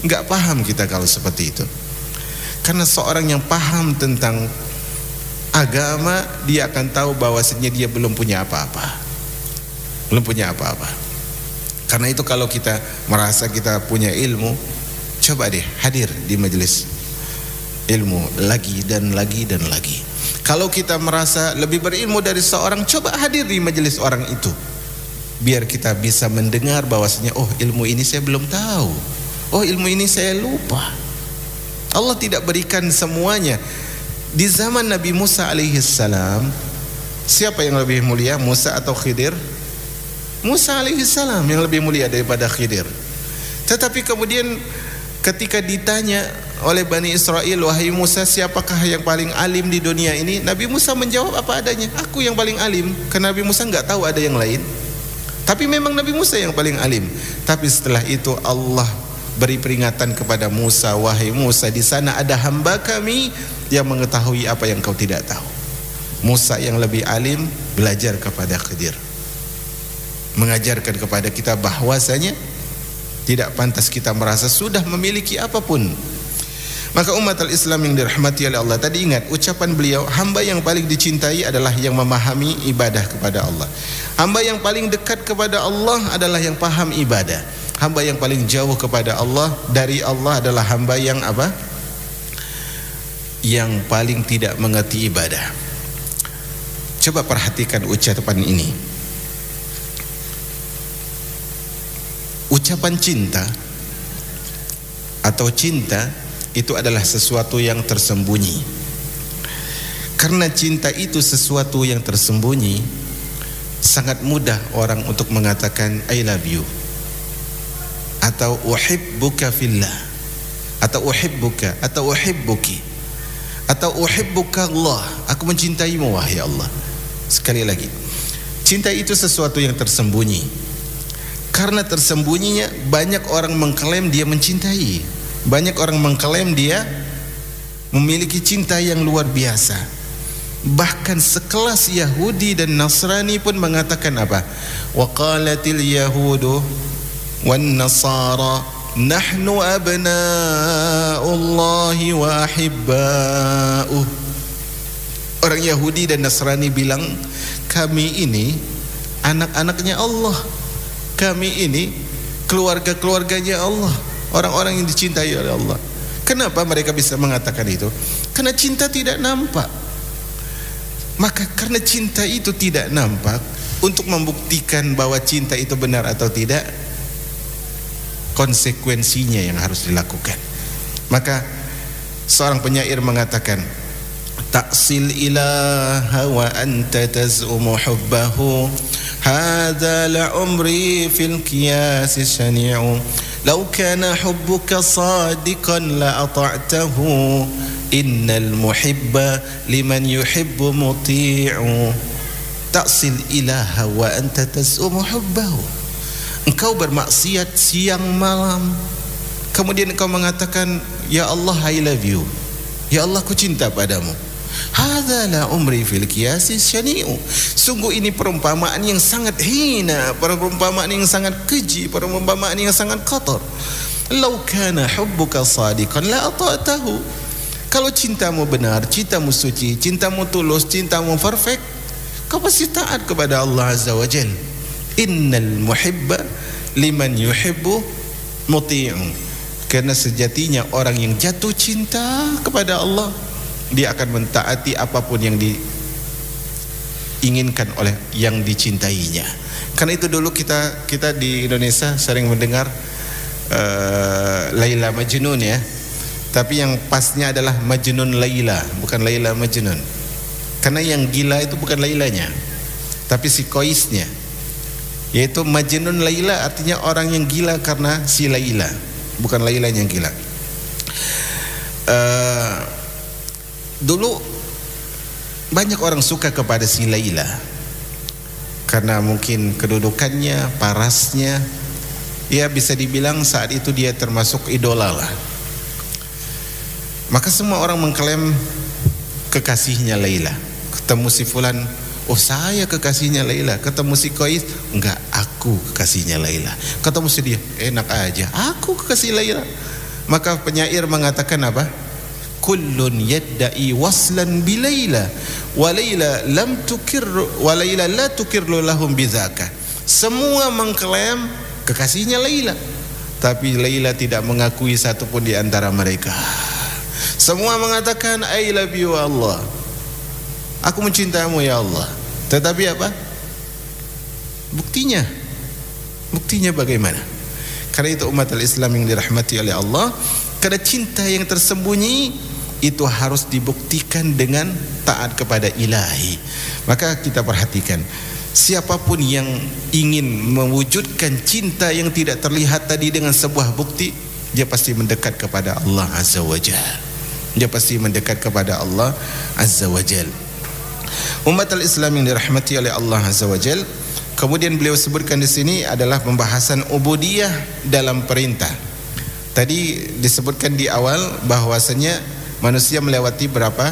Enggak paham kita kalau seperti itu. Karena seorang yang paham tentang agama, dia akan tahu bahwasanya dia belum punya apa-apa. Belum punya apa-apa. Karena itu kalau kita merasa kita punya ilmu, coba deh hadir di majelis ilmu lagi dan lagi dan lagi. Kalau kita merasa lebih berilmu dari seorang, coba hadir di majelis orang itu. Biar kita bisa mendengar bahwasanya, oh ilmu ini saya belum tahu. Oh ilmu ini saya lupa. Allah tidak berikan semuanya. Di zaman Nabi Musa alaihissalam, siapa yang lebih mulia, Musa atau Khidir? Musa alaihissalam yang lebih mulia daripada Khidir. Tetapi kemudian ketika ditanya oleh Bani Israel, wahai Musa, siapakah yang paling alim di dunia ini? Nabi Musa menjawab apa adanya, aku yang paling alim. Karena Nabi Musa enggak tahu ada yang lain. Tapi memang Nabi Musa yang paling alim. Tapi setelah itu Allah beri peringatan kepada Musa, wahai Musa, di sana ada hamba kami yang mengetahui apa yang kau tidak tahu. Musa yang lebih alim belajar kepada Khidir, mengajarkan kepada kita bahwasanya tidak pantas kita merasa sudah memiliki apapun. Maka umat al-Islam yang dirahmati oleh Allah, tadi ingat ucapan beliau, hamba yang paling dicintai adalah yang memahami ibadah kepada Allah. Hamba yang paling dekat kepada Allah adalah yang paham ibadah. Hamba yang paling jauh kepada Allah dari Allah adalah hamba yang apa? Yang paling tidak mengerti ibadah. Coba perhatikan ucapan ini. Ucapan cinta atau cinta itu adalah sesuatu yang tersembunyi. Karena cinta itu sesuatu yang tersembunyi, sangat mudah orang untuk mengatakan I love you, atau uhibbuka fillah, atau uhibbuka, atau uhibbuki, atau uhibbuka Allah, aku mencintaimu wahai Allah. Sekali lagi, cinta itu sesuatu yang tersembunyi. Karena tersembunyinya, banyak orang mengklaim dia mencintai, banyak orang mengklaim dia memiliki cinta yang luar biasa. Bahkan sekelas Yahudi dan Nasrani pun mengatakan apa? Wa qalatil yahudu wan nasara nahnu abna'ullahi wa ahibba'uh. Orang Yahudi dan Nasrani bilang, kami ini anak-anaknya Allah, kami ini keluarga-keluarganya Allah, orang-orang yang dicintai oleh Allah. Kenapa mereka bisa mengatakan itu? Karena cinta tidak nampak. Maka karena cinta itu tidak nampak, untuk membuktikan bahwa cinta itu benar atau tidak, konsekuensinya yang harus dilakukan. Maka seorang penyair mengatakan, ta'sil ilaha wa anta taz'umu hubbahu, hadza la umri fil qiyas shani'u, law kana hubbuka sadiqan la ata'tahu, innal muhibba liman yuhibbu muti'u. Ta'sil ilaha wa anta taz'umu hubbahu. Engkau bermaksiat siang malam, kemudian engkau mengatakan, ya Allah I love you, ya Allah ku cinta padamu. Hadza la umri fil qiyas syani'u. Sungguh ini perumpamaan yang sangat hina, perumpamaan yang sangat keji, perumpamaan yang sangat kotor. Law kana hubbuka sadiqan la ata'tahu. Kalau cintamu benar, cintamu suci, cintamu tulus, cintamu perfect, kau pasti taat kepada Allah Azza wa Jalla. Innal muhibba liman yuhibbu muti'u. Karena sejatinya orang yang jatuh cinta kepada Allah, dia akan mentaati apapun yang diinginkan oleh yang dicintainya. Karena itu dulu kita di Indonesia sering mendengar Laila Majnun ya. Tapi yang pasnya adalah Majnun Laila, bukan Laila Majnun. Karena yang gila itu bukan Lailanya, tapi si Qais-nya. Yaitu Majnun Laila artinya orang yang gila karena si Laila, bukan Lailanya yang gila. Dulu banyak orang suka kepada si Laila karena mungkin kedudukannya, parasnya, ya bisa dibilang saat itu dia termasuk idola lah. Maka semua orang mengklaim kekasihnya Laila. Ketemu si fulan, oh saya kekasihnya Laila. Ketemu si Qais, enggak, aku kekasihnya Laila. Ketemu si dia, enak aja, aku kekasih Laila. Maka penyair mengatakan apa? Kullun yadda'i waslan bi Laila wa Laila lam tukir wa Laila la tukirlu lahum bidzaka. Semua mengklaim kekasihnya Laila, tapi Laila tidak mengakui satupun di antara mereka. Semua mengatakan I love you Allah, aku mencintaimu ya Allah. Tetapi apa? Buktinya bagaimana? Karena itu umat al-Islam yang dirahmati oleh Allah, karena cinta yang tersembunyi itu harus dibuktikan dengan taat kepada ilahi. Maka kita perhatikan, siapapun yang ingin mewujudkan cinta yang tidak terlihat tadi dengan sebuah bukti, dia pasti mendekat kepada Allah Azza wa Jalla. Dia pasti mendekat kepada Allah Azza wa Jalla. Umat al-Islam yang dirahmati oleh Allah Azza wa Jalla, kemudian beliau sebutkan di sini adalah pembahasan ubudiyah dalam perintah. Tadi disebutkan di awal bahwasanya manusia melewati berapa?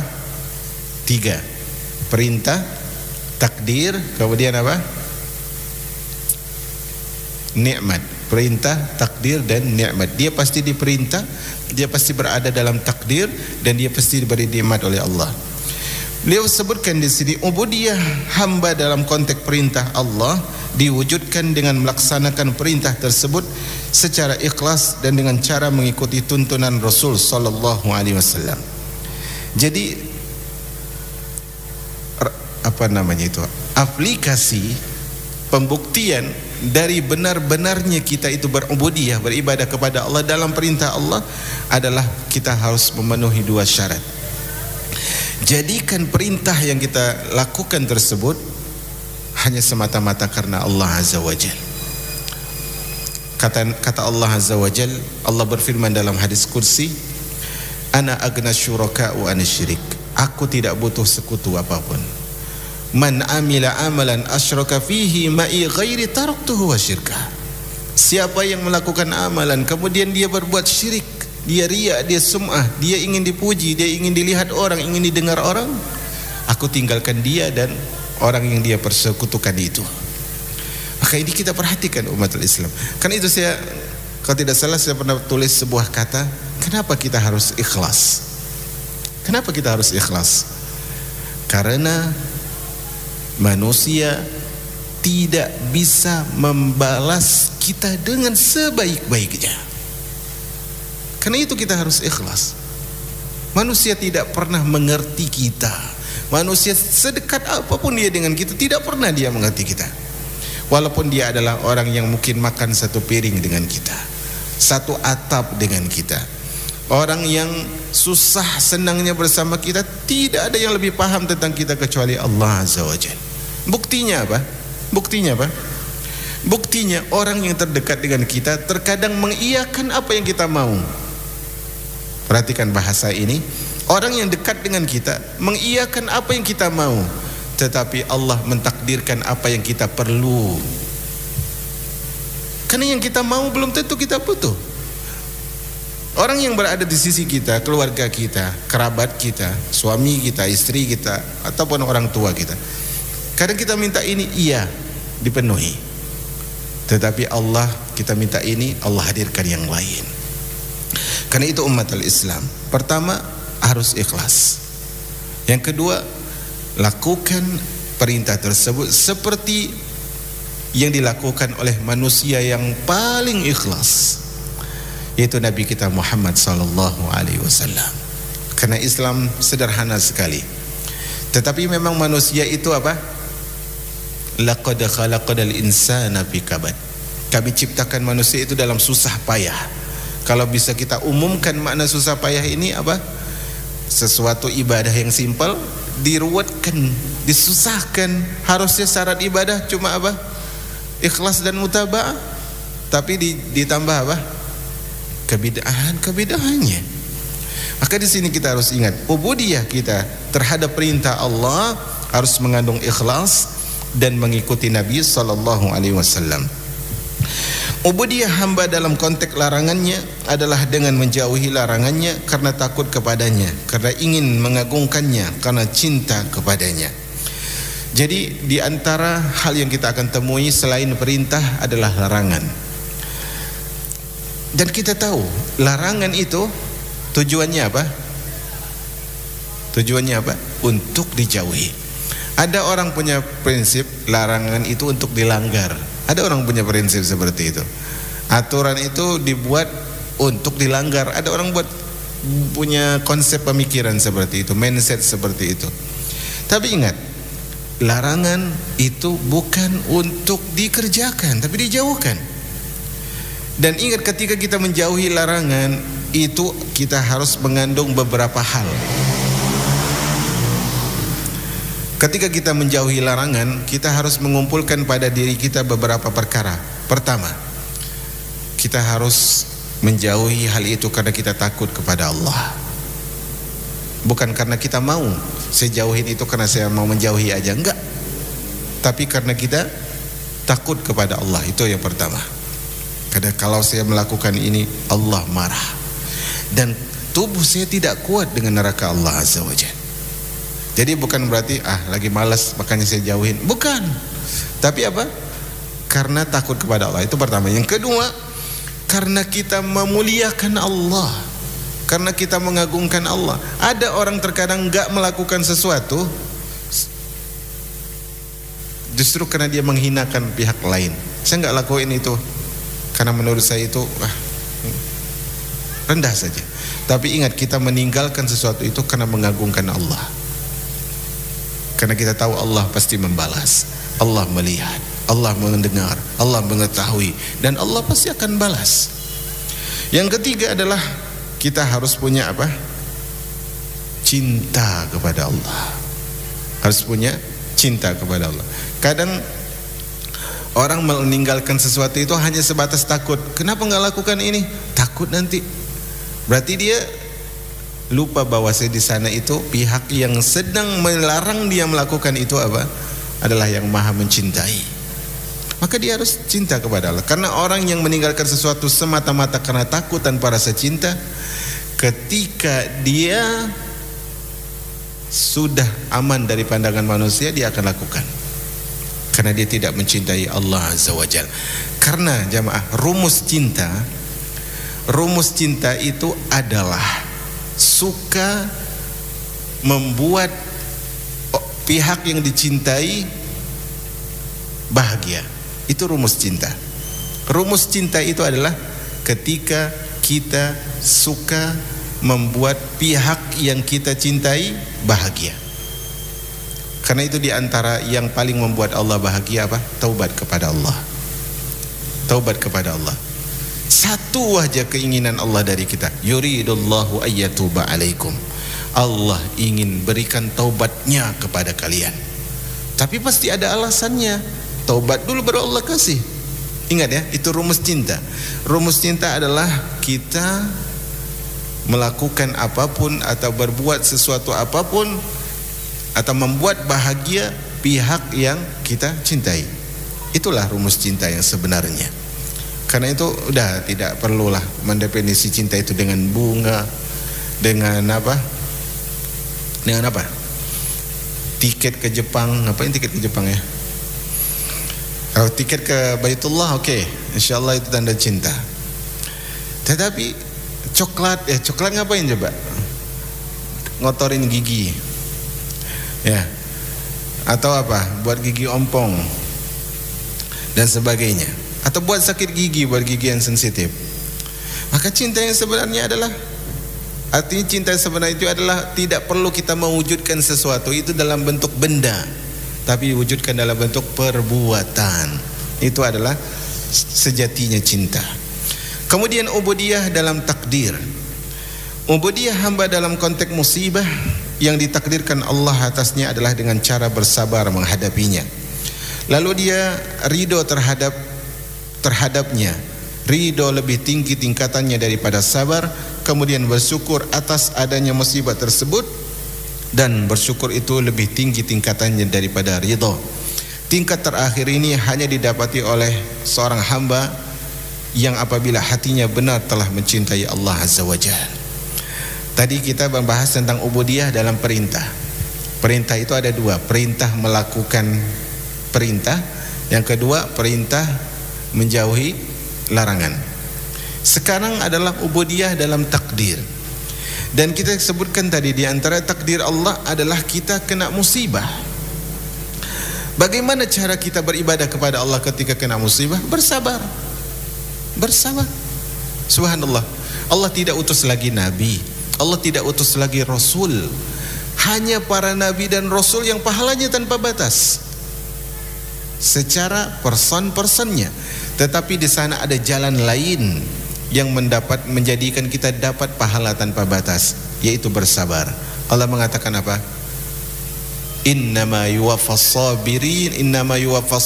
3. Perintah, takdir, kemudian apa? Nikmat. Perintah, takdir, dan nikmat. Dia pasti diperintah, dia pasti berada dalam takdir, dan dia pasti diberi nikmat oleh Allah. Beliau sebutkan di sini ubudiyah hamba dalam konteks perintah Allah diwujudkan dengan melaksanakan perintah tersebut secara ikhlas dan dengan cara mengikuti tuntunan Rasul sallallahu alaihi wasallam. Jadi aplikasi pembuktian dari benar-benarnya kita itu berubudiyah, beribadah kepada Allah dalam perintah Allah adalah kita harus memenuhi 2 syarat. Jadikan perintah yang kita lakukan tersebut hanya semata-mata karena Allah Azza wa Jalla. Kata Allah Azza wa Jalla, Allah berfirman dalam hadis kursi, ana agna syuraka'u anasyirik. Aku tidak butuh sekutu apapun. Man amila amalan asyraka fihi ma'i ghairi taraktuhu wa syirkah. Siapa yang melakukan amalan kemudian dia berbuat syirik, dia riya, dia sum'ah, dia ingin dipuji, dia ingin dilihat orang, ingin didengar orang, aku tinggalkan dia dan orang yang dia persekutukan itu. Maka ini kita perhatikan umat Islam. Karena itu saya, kalau tidak salah saya pernah tulis sebuah kata, kenapa kita harus ikhlas? Kenapa kita harus ikhlas? Karena manusia tidak bisa membalas kita dengan sebaik-baiknya. Karena itu kita harus ikhlas. Manusia tidak pernah mengerti kita. Manusia sedekat apapun dia dengan kita, tidak pernah dia mengerti kita. Walaupun dia adalah orang yang mungkin makan satu piring dengan kita, satu atap dengan kita, orang yang susah senangnya bersama kita, tidak ada yang lebih paham tentang kita kecuali Allah Azza wa Jalla. Buktinya apa? Buktinya orang yang terdekat dengan kita terkadang mengiyakan apa yang kita mau. Perhatikan bahasa ini. Orang yang dekat dengan kita mengiyakan apa yang kita mau, tetapi Allah mentakdirkan apa yang kita perlu. Karena yang kita mau belum tentu kita butuh. Orang yang berada di sisi kita, keluarga kita, kerabat kita, suami kita, istri kita, ataupun orang tua kita, kadang kita minta ini, iya, dipenuhi. Tetapi Allah, kita minta ini, Allah hadirkan yang lain. Karena itu umat al-Islam, pertama harus ikhlas. Yang kedua, lakukan perintah tersebut seperti yang dilakukan oleh manusia yang paling ikhlas, yaitu Nabi kita Muhammad sallallahu alaihi wasallam. Karena Islam sederhana sekali. Tetapi memang manusia itu apa? Laqad khalaqal insana fi kabad. Kami ciptakan manusia itu dalam susah payah. Kalau bisa kita umumkan makna susah payah ini apa? Sesuatu ibadah yang simpel diruwetkan, disusahkan. Harusnya syarat ibadah cuma apa? Ikhlas dan mutaba'ah, tapi ditambah apa? Kebidahannya. Maka di sini kita harus ingat, ubudiyah kita terhadap perintah Allah harus mengandung ikhlas dan mengikuti Nabi sallallahu alaihi wasallam. Ubudiyah hamba dalam konteks larangannya adalah dengan menjauhi larangannya karena takut kepadanya, karena ingin mengagungkannya, karena cinta kepadanya. Jadi di antara hal yang kita akan temui selain perintah adalah larangan. Dan kita tahu larangan itu tujuannya apa? Tujuannya apa? Untuk dijauhi. Ada orang punya prinsip larangan itu untuk dilanggar. Ada orang punya prinsip seperti itu. Aturan itu dibuat untuk dilanggar. Ada orang punya konsep pemikiran seperti itu, mindset seperti itu. Tapi ingat, larangan itu bukan untuk dikerjakan, tapi dijauhkan. Dan ingat, ketika kita menjauhi larangan itu kita harus mengandung beberapa hal. Ketika kita menjauhi larangan, kita harus mengumpulkan pada diri kita beberapa perkara. Pertama, kita harus menjauhi hal itu karena kita takut kepada Allah. Bukan karena kita mau, saya jauhin itu karena saya mau menjauhi aja, enggak. Tapi karena kita takut kepada Allah, itu yang pertama. Karena kalau saya melakukan ini, Allah marah. Dan tubuh saya tidak kuat dengan neraka Allah Azza wa Jalla. Jadi bukan berarti lagi malas makanya saya jauhin, bukan. Tapi apa? Karena takut kepada Allah, itu pertama. Yang kedua, karena kita memuliakan Allah, karena kita mengagungkan Allah. Ada orang terkadang enggak melakukan sesuatu justru karena dia menghinakan pihak lain. Saya enggak lakuin itu karena menurut saya itu rendah saja. Tapi ingat, kita meninggalkan sesuatu itu karena mengagungkan Allah. Karena kita tahu Allah pasti membalas, Allah melihat, Allah mendengar, Allah mengetahui, dan Allah pasti akan balas. Yang ketiga adalah kita harus punya apa? Cinta kepada Allah. Harus punya cinta kepada Allah. Kadang orang meninggalkan sesuatu itu hanya sebatas takut. Kenapa nggak lakukan ini? Takut nanti. Berarti dia lupa bahwa di sana itu pihak yang sedang melarang dia melakukan itu apa? Adalah yang maha mencintai. Maka dia harus cinta kepada Allah. Karena orang yang meninggalkan sesuatu semata-mata karena takut tanpa rasa cinta, ketika dia sudah aman dari pandangan manusia, dia akan lakukan. Karena dia tidak mencintai Allah Azza wa Jalla. Karena jamaah, rumus cinta itu adalah suka membuat pihak yang dicintai bahagia. Itu rumus cinta. Rumus cinta itu adalah ketika kita suka membuat pihak yang kita cintai bahagia. Karena itu diantara yang paling membuat Allah bahagia apa? Taubat kepada Allah. Taubat kepada Allah. Satu aja keinginan Allah dari kita, yuridullahu ayyatuba alaikum. Allah ingin berikan taubatnya kepada kalian. Tapi pasti ada alasannya. Taubat dulu baru Allah kasih. Ingat ya, itu rumus cinta. Rumus cinta adalah kita melakukan apapun atau berbuat sesuatu apapun atau membuat bahagia pihak yang kita cintai. Itulah rumus cinta yang sebenarnya. Karena itu udah tidak perlulah mendefinisi cinta itu dengan bunga, dengan apa? Dengan apa? Tiket ke Jepang, ngapain tiket ke Jepang ya? Kalau tiket ke Baitullah, oke, insyaallah itu tanda cinta. Tetapi coklat ngapain coba? Ngotorin gigi, ya, atau apa? Buat gigi ompong dan sebagainya. Atau buat sakit gigi, buat gigi yang sensitif. Maka cinta yang sebenarnya adalah, artinya cinta yang sebenarnya itu adalah tidak perlu kita mewujudkan sesuatu itu dalam bentuk benda, tapi wujudkan dalam bentuk perbuatan. Itu adalah sejatinya cinta. Kemudian ubudiyah dalam takdir. Ubudiyah hamba dalam konteks musibah yang ditakdirkan Allah atasnya adalah dengan cara bersabar menghadapinya. Lalu dia ridho terhadapnya. Ridho lebih tinggi tingkatannya daripada sabar. Kemudian bersyukur atas adanya musibah tersebut, dan bersyukur itu lebih tinggi tingkatannya daripada ridho. Tingkat terakhir ini hanya didapati oleh seorang hamba yang apabila hatinya benar telah mencintai Allah Azza wa Jalla. Tadi kita membahas tentang ubudiyah dalam perintah. Perintah itu ada dua, perintah melakukan perintah, yang kedua perintah menjauhi larangan. Sekarang adalah ubudiyah dalam takdir. Dan kita sebutkan tadi di antara takdir Allah adalah kita kena musibah. Bagaimana cara kita beribadah kepada Allah ketika kena musibah? Bersabar. Bersabar. Subhanallah. Allah tidak utus lagi nabi, Allah tidak utus lagi rasul. Hanya para nabi dan rasul yang pahalanya tanpa batas secara person-personnya. Tetapi di sana ada jalan lain yang menjadikan kita dapat pahala tanpa batas, yaitu bersabar. Allah mengatakan apa? Innama yuwaffas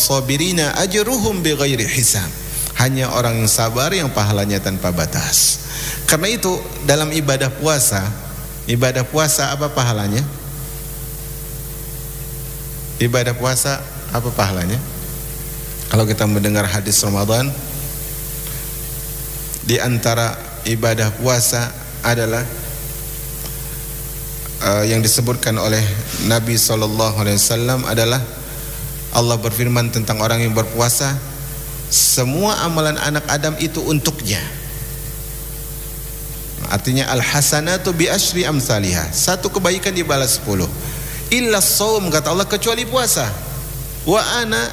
sabirina ajruhum bighairi hisab. Hanya orang yang sabar yang pahalanya tanpa batas. Karena itu dalam ibadah puasa apa pahalanya? Ibadah puasa apa pahalanya? Kalau kita mendengar hadis Ramadan, di antara ibadah puasa adalah yang disebutkan oleh Nabi SAW adalah Allah berfirman tentang orang yang berpuasa, semua amalan anak Adam itu untuknya. Artinya al-hasanatu bi asyri amsalihah, satu kebaikan dibalas 10. Illa shaum, kata Allah, kecuali puasa. Wa ana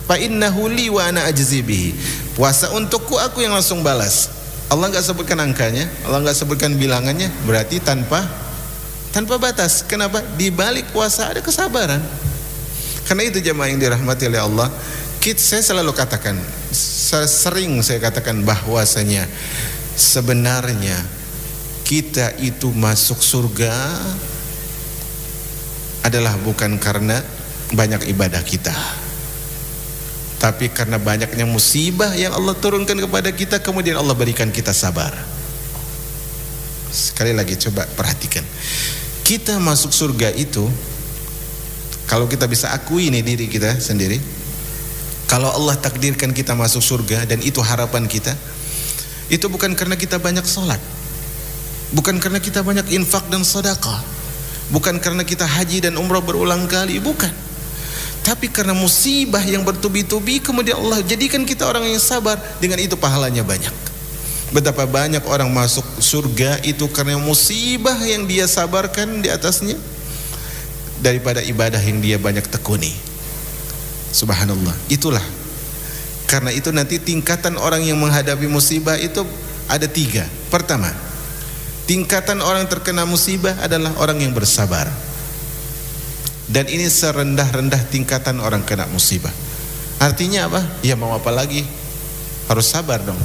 fa innahu li wa ana ajzi bihi. Puasa untukku, aku yang langsung balas. Allah enggak sebutkan angkanya, Allah enggak sebutkan bilangannya, berarti tanpa batas. Kenapa? Di balik puasa ada kesabaran. Karena itu jemaah yang dirahmati oleh Allah, saya selalu katakan, sering saya katakan bahwasanya sebenarnya kita itu masuk surga adalah bukan karena banyak ibadah kita, tapi karena banyaknya musibah yang Allah turunkan kepada kita, kemudian Allah berikan kita sabar. Sekali lagi coba perhatikan, kita masuk surga itu, kalau kita bisa akui ini diri kita sendiri, kalau Allah takdirkan kita masuk surga dan itu harapan kita, itu bukan karena kita banyak sholat, bukan karena kita banyak infak dan sedekah, bukan karena kita haji dan umrah berulang kali, bukan. Tapi karena musibah yang bertubi-tubi, kemudian Allah jadikan kita orang yang sabar, dengan itu pahalanya banyak. Betapa banyak orang masuk surga itu karena musibah yang dia sabarkan di atasnya, daripada ibadah yang dia banyak tekuni. Subhanallah. Itulah, karena itu nanti tingkatan orang yang menghadapi musibah itu ada 3. Pertama, tingkatan orang terkena musibah adalah orang yang bersabar. Dan ini serendah-rendah tingkatan orang kena musibah. Artinya apa? Ya mau apa lagi? Harus sabar dong.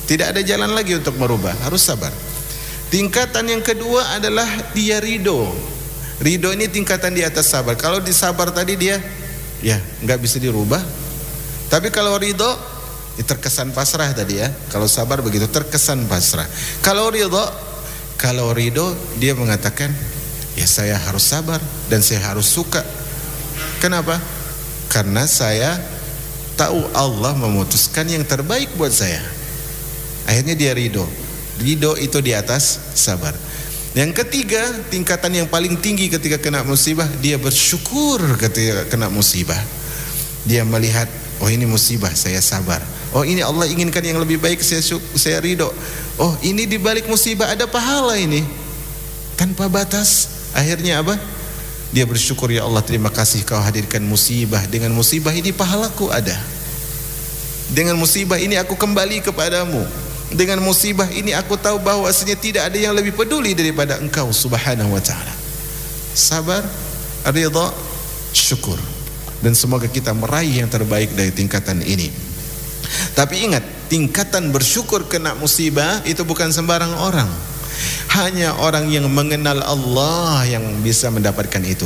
Tidak ada jalan lagi untuk merubah, harus sabar. Tingkatan yang kedua adalah dia ridho. Ridho ini tingkatan di atas sabar. Kalau disabar tadi dia ya nggak bisa dirubah. Tapi kalau ridho, terkesan pasrah tadi ya. Kalau sabar begitu, terkesan pasrah. Kalau ridho dia mengatakan, ya saya harus sabar dan saya harus suka. Kenapa? Karena saya tahu Allah memutuskan yang terbaik buat saya. Akhirnya dia ridho. Ridho itu di atas sabar. Yang ketiga, tingkatan yang paling tinggi ketika kena musibah, dia bersyukur ketika kena musibah. Dia melihat, oh ini musibah, saya sabar. Oh ini Allah inginkan yang lebih baik, saya ridho. Oh ini di balik musibah ada pahala ini, tanpa batas. Akhirnya apa? Dia bersyukur, ya Allah terima kasih kau hadirkan musibah. Dengan musibah ini pahalaku ada. Dengan musibah ini aku kembali kepadamu. Dengan musibah ini aku tahu bahwasanya tidak ada yang lebih peduli daripada Engkau Subhanahu wa ta'ala. Sabar, ridha, syukur. Dan semoga kita meraih yang terbaik dari tingkatan ini. Tapi ingat, tingkatan bersyukur kena musibah itu bukan sembarang orang. Hanya orang yang mengenal Allah yang bisa mendapatkan itu.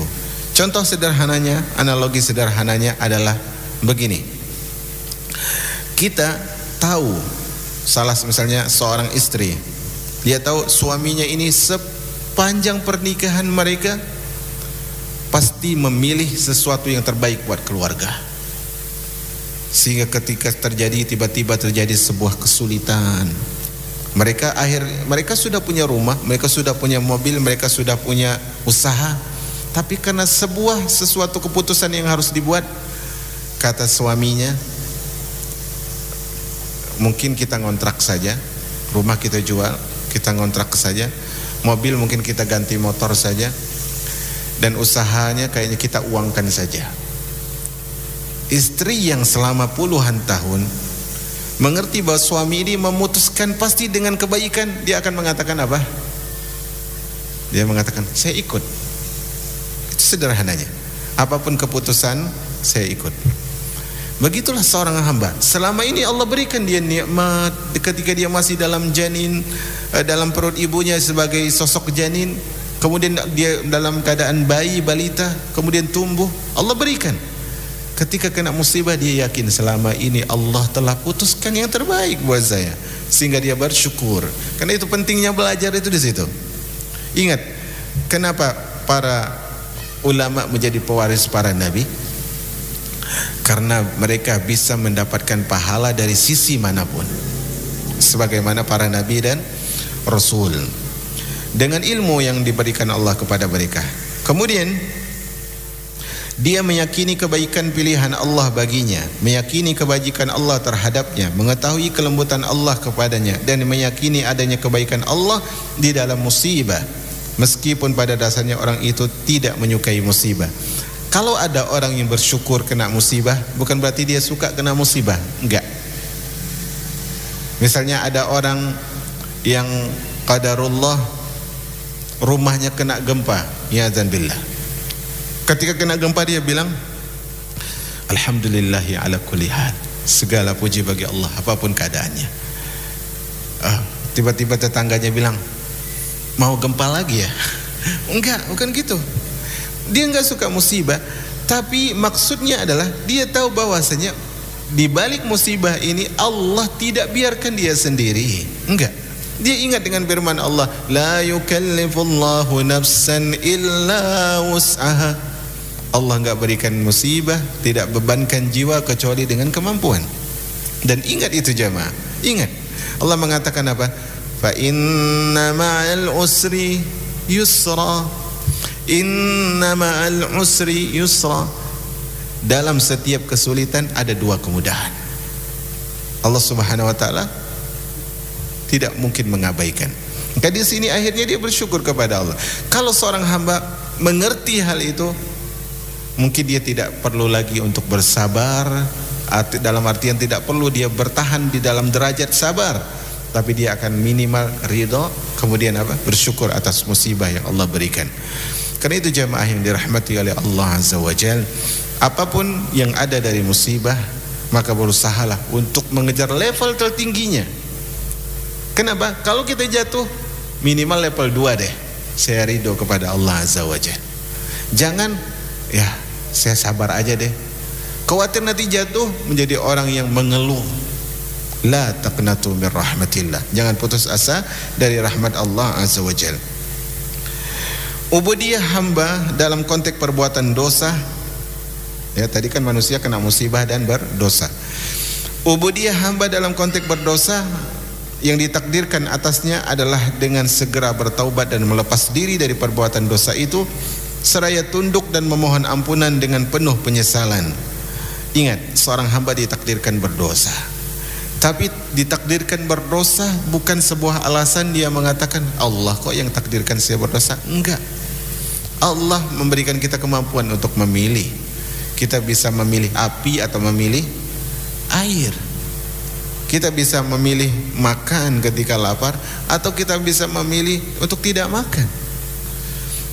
Contoh sederhananya, analogi sederhananya adalah begini. Kita tahu misalnya seorang istri, dia tahu suaminya ini sepanjang pernikahan mereka pasti memilih sesuatu yang terbaik buat keluarga. Sehingga ketika tiba-tiba terjadi sebuah kesulitan, mereka sudah punya rumah, mereka sudah punya mobil, mereka sudah punya usaha, tapi karena sesuatu keputusan yang harus dibuat, kata suaminya, mungkin kita ngontrak saja, rumah kita jual, kita ngontrak saja, mobil mungkin kita ganti motor saja, dan usahanya kayaknya kita uangkan saja. Istri yang selama puluhan tahun mengerti bahwa suami ini memutuskan pasti dengan kebaikan, dia akan mengatakan apa? Dia mengatakan, saya ikut. Itu sederhananya. Apapun keputusan, saya ikut. Begitulah seorang hamba. Selama ini Allah berikan dia nikmat ketika dia masih dalam janin, dalam perut ibunya sebagai sosok janin, kemudian dia dalam keadaan bayi balita, kemudian tumbuh, Allah berikan. Ketika kena musibah, dia yakin selama ini Allah telah putuskan yang terbaik buat saya, sehingga dia bersyukur. Karena itu pentingnya belajar itu di situ. Ingat, kenapa para ulama menjadi pewaris para nabi? Karena mereka bisa mendapatkan pahala dari sisi manapun, sebagaimana para nabi dan rasul, dengan ilmu yang diberikan Allah kepada mereka. Kemudian dia meyakini kebaikan pilihan Allah baginya, meyakini kebajikan Allah terhadapnya, mengetahui kelembutan Allah kepadanya, dan meyakini adanya kebaikan Allah di dalam musibah, meskipun pada dasarnya orang itu tidak menyukai musibah. Kalau ada orang yang bersyukur kena musibah, bukan berarti dia suka kena musibah, enggak. Misalnya ada orang yang qadarullah rumahnya kena gempa, ya zanbillah. Ketika kena gempa dia bilang, alhamdulillahi ala kulli hal, segala puji bagi Allah apapun keadaannya. Tiba-tiba tetangganya bilang, mau gempa lagi ya? Enggak, bukan gitu. Dia enggak suka musibah, tapi maksudnya adalah dia tahu bahwasanya di balik musibah ini Allah tidak biarkan dia sendiri. Enggak. Dia ingat dengan firman Allah, la yukallifullahu nafsan illa wus'aha. Allah enggak berikan musibah, tidak bebankan jiwa kecuali dengan kemampuan. Dan ingat itu jamaah, ingat. Allah mengatakan apa? Fa inna ma'al usri yusra. Inna ma'al usri yusra. Dalam setiap kesulitan ada dua kemudahan. Allah Subhanahu wa taala tidak mungkin mengabaikan. Maka di sini akhirnya dia bersyukur kepada Allah. Kalau seorang hamba mengerti hal itu, mungkin dia tidak perlu lagi untuk bersabar, dalam artian tidak perlu dia bertahan di dalam derajat sabar, tapi dia akan minimal ridho, kemudian apa? Bersyukur atas musibah yang Allah berikan. Karena itu jamaah yang dirahmati oleh Allah Azza wa Jalla, apapun yang ada dari musibah, maka berusahalah untuk mengejar level tertingginya. Kenapa? Kalau kita jatuh, minimal level 2 deh. Saya ridho kepada Allah Azza wa Jalla. Jangan, ya saya sabar aja deh. Khawatir nanti jatuh menjadi orang yang mengeluh. La taqnatu min rahmatillah. Jangan putus asa dari rahmat Allah Azza wa Jalla. Ubudiyah hamba dalam konteks perbuatan dosa. Ya, tadi kan manusia kena musibah dan berdosa. Ubudiyah hamba dalam konteks berdosa yang ditakdirkan atasnya adalah dengan segera bertaubat dan melepas diri dari perbuatan dosa itu, seraya tunduk dan memohon ampunan dengan penuh penyesalan. Ingat, seorang hamba ditakdirkan berdosa, tapi ditakdirkan berdosa bukan sebuah alasan dia mengatakan, Allah kok yang takdirkan saya berdosa. Enggak. Allah memberikan kita kemampuan untuk memilih. Kita bisa memilih api atau memilih air. Kita bisa memilih makan ketika lapar, atau kita bisa memilih untuk tidak makan.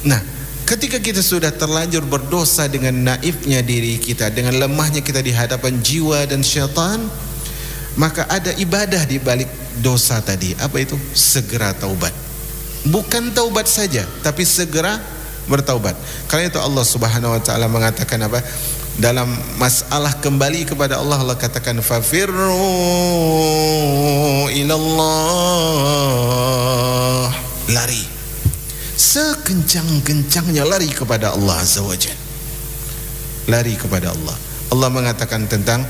Nah, ketika kita sudah terlanjur berdosa dengan naifnya diri kita, dengan lemahnya kita di hadapan jiwa dan syaitan, Maka ada ibadah di balik dosa tadi. Apa itu? Segera taubat. Bukan taubat saja, tapi segera bertaubat. Karena itu Allah Subhanahu wa taala mengatakan apa? Dalam masalah kembali kepada Allah, Allah katakan fafirru ilallah. Lari. Sekencang-kencangnya lari kepada Allah Azza wa Jalla. Lari kepada Allah. Allah mengatakan tentang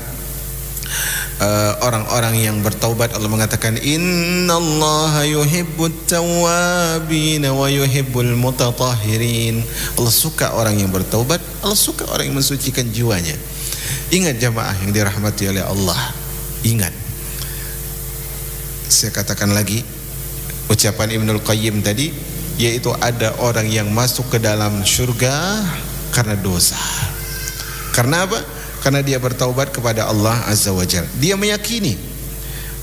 orang-orang yang bertaubat. Allah mengatakan innallaha yuhibbut tawwabin wa yuhibbul mutatahhirin. Allah suka orang yang bertaubat, Allah suka orang yang mensucikan jiwanya. Ingat jamaah yang dirahmati oleh Allah, ingat, saya katakan lagi ucapan Ibnul Qayyim tadi, yaitu ada orang yang masuk ke dalam surga karena dosa. Karena apa? Karena dia bertaubat kepada Allah Azza wa Jalla. Dia meyakini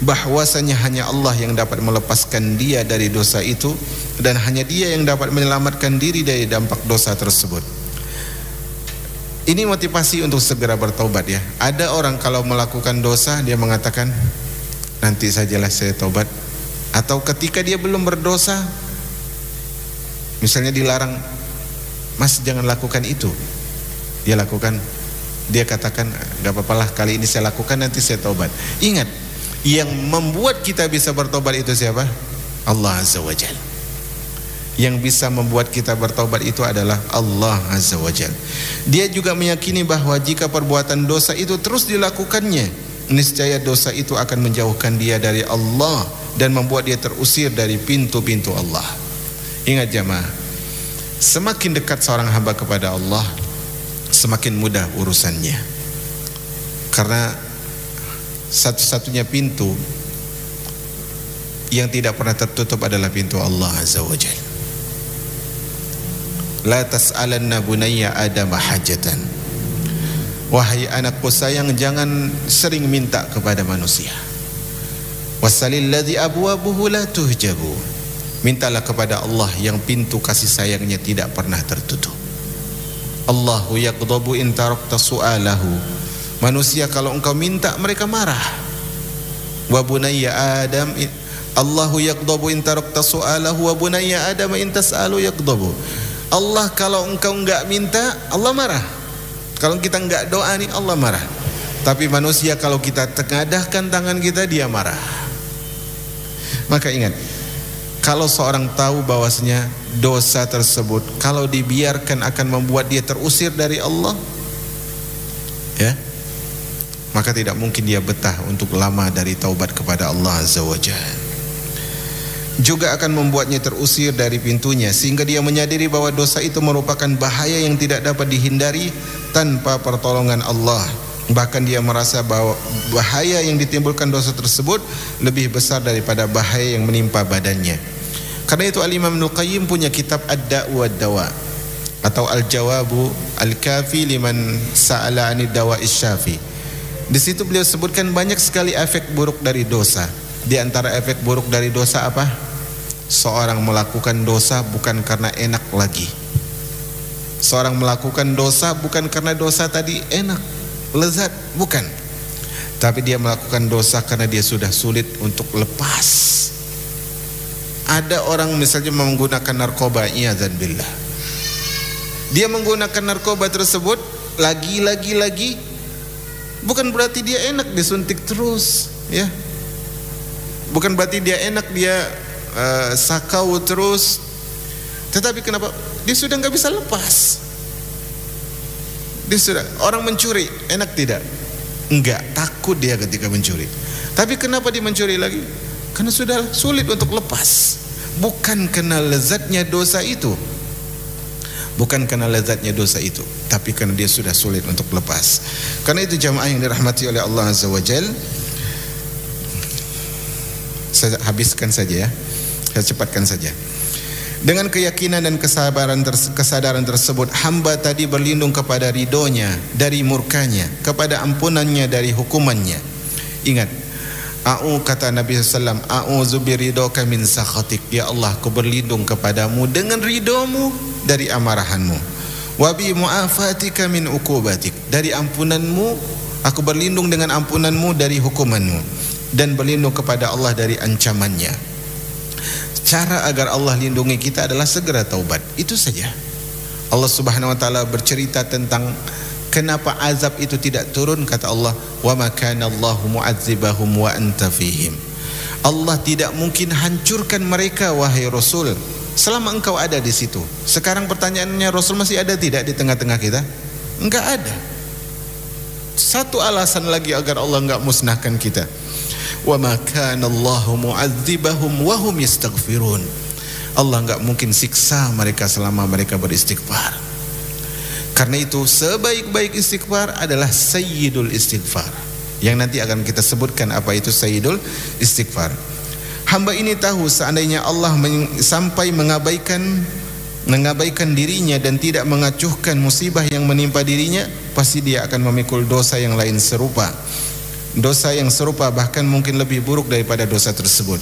bahwasanya hanya Allah yang dapat melepaskan dia dari dosa itu, dan hanya dia yang dapat menyelamatkan diri dari dampak dosa tersebut. Ini motivasi untuk segera bertaubat ya. Ada orang kalau melakukan dosa dia mengatakan nanti sajalah saya taubat. Atau ketika dia belum berdosa, misalnya dilarang, mas jangan lakukan itu, dia lakukan. Dia katakan gak apalah, kali ini saya lakukan, nanti saya taubat. Ingat, yang membuat kita bisa bertobat itu siapa? Allah Azza wa Jalla. Yang bisa membuat kita bertobat itu adalah Allah Azza wa Jalla. Dia juga meyakini bahwa jika perbuatan dosa itu terus dilakukannya, niscaya dosa itu akan menjauhkan dia dari Allah dan membuat dia terusir dari pintu-pintu Allah. Ingat jamaah, semakin dekat seorang hamba kepada Allah, semakin mudah urusannya. Karena satu-satunya pintu yang tidak pernah tertutup adalah pintu Allah Azza wa Jalla. La tas'alanna bunayya Adam hajatan. Wahai anakku sayang, jangan sering minta kepada manusia. Wasalil ladzi abwabuhu la tuhjabu. Mintalah kepada Allah yang pintu kasih sayangnya tidak pernah tertutup. Allahu yaqdabu in tarakta su'alahu. Manusia kalau engkau minta mereka marah. Wa bunayya Adam, Allahu yaqdabu in tarakta su'alahu wa bunayya Adam in tas'alu yaqdabu. Allah kalau engkau enggak minta, Allah marah. Kalau kita enggak doa nih, Allah marah. Tapi manusia kalau kita tengadahkan tangan kita, dia marah. Maka ingat, kalau seorang tahu bahwasanya dosa tersebut kalau dibiarkan akan membuat dia terusir dari Allah, ya, maka tidak mungkin dia betah untuk lama dari taubat kepada Allah Azza wa Jalla. Juga akan membuatnya terusir dari pintunya, sehingga dia menyadari bahwa dosa itu merupakan bahaya yang tidak dapat dihindari tanpa pertolongan Allah. Bahkan dia merasa bahwa bahaya yang ditimbulkan dosa tersebut lebih besar daripada bahaya yang menimpa badannya. Karena itu Al-Imam Ibnul Qayyim punya kitab Ad-Da'u wad-Dawa, atau Al-Jawabu Al-Kafi liman sa'ala 'anid dawa'is syafi. Di situ beliau sebutkan banyak sekali efek buruk dari dosa. Di antara efek buruk dari dosa apa? Seorang melakukan dosa bukan karena enak lagi. Seorang melakukan dosa bukan karena dosa tadi enak, lezat, bukan. Tapi dia melakukan dosa karena dia sudah sulit untuk lepas. Ada orang misalnya menggunakan narkoba, iyadzan billah. Dia menggunakan narkoba tersebut lagi, bukan berarti dia enak disuntik terus, ya. Bukan berarti dia enak dia sakau terus. Tetapi kenapa? Dia sudah nggak bisa lepas. Dia sudah, orang mencuri enak tidak? Enggak, takut dia ketika mencuri. Tapi kenapa dia mencuri lagi? Karena sudah sulit untuk lepas. Bukan karena lezatnya dosa itu, bukan karena lezatnya dosa itu, tapi karena dia sudah sulit untuk lepas. Karena itu jamaah yang dirahmati oleh Allah Azza wa Jalla, saya habiskan saja ya, saya cepatkan saja. Dengan keyakinan dan kesadaran tersebut, hamba tadi berlindung kepada ridhonya dari murkanya, kepada ampunannya dari hukumannya. Ingat, kata Nabi SAW, a'udzu biridhoka min sakhatik. Ya Allah, aku berlindung kepadamu dengan ridhomu dari amarahanmu. Wa bi mu'afatika min uqubatik. Dari ampunanmu, aku berlindung dengan ampunanmu dari hukumanmu. dan berlindung kepada Allah dari ancamannya. Cara agar Allah lindungi kita adalah segera taubat. Itu saja. Allah Subhanahu wa taala bercerita tentang kenapa azab itu tidak turun. Kata Allah, "Wa ma kana Allahu mu'adzibahum wa anta fihim." Allah tidak mungkin hancurkan mereka wahai Rasul selama engkau ada di situ. Sekarang pertanyaannya, Rasul masih ada tidak di tengah-tengah kita? Enggak ada. Satu alasan lagi agar Allah enggak musnahkan kita. Wa ma kana Allahu mu'adzibahum wa hum yastaghfirun. Allah enggak mungkin siksa mereka selama mereka beristighfar. Karena itu sebaik-baik istighfar adalah sayyidul istighfar, yang nanti akan kita sebutkan apa itu sayyidul istighfar. Hamba ini tahu seandainya Allah sampai mengabaikan dirinya dan tidak mengacuhkan musibah yang menimpa dirinya, pasti dia akan memikul dosa yang lain serupa. Dosa yang serupa bahkan mungkin lebih buruk daripada dosa tersebut.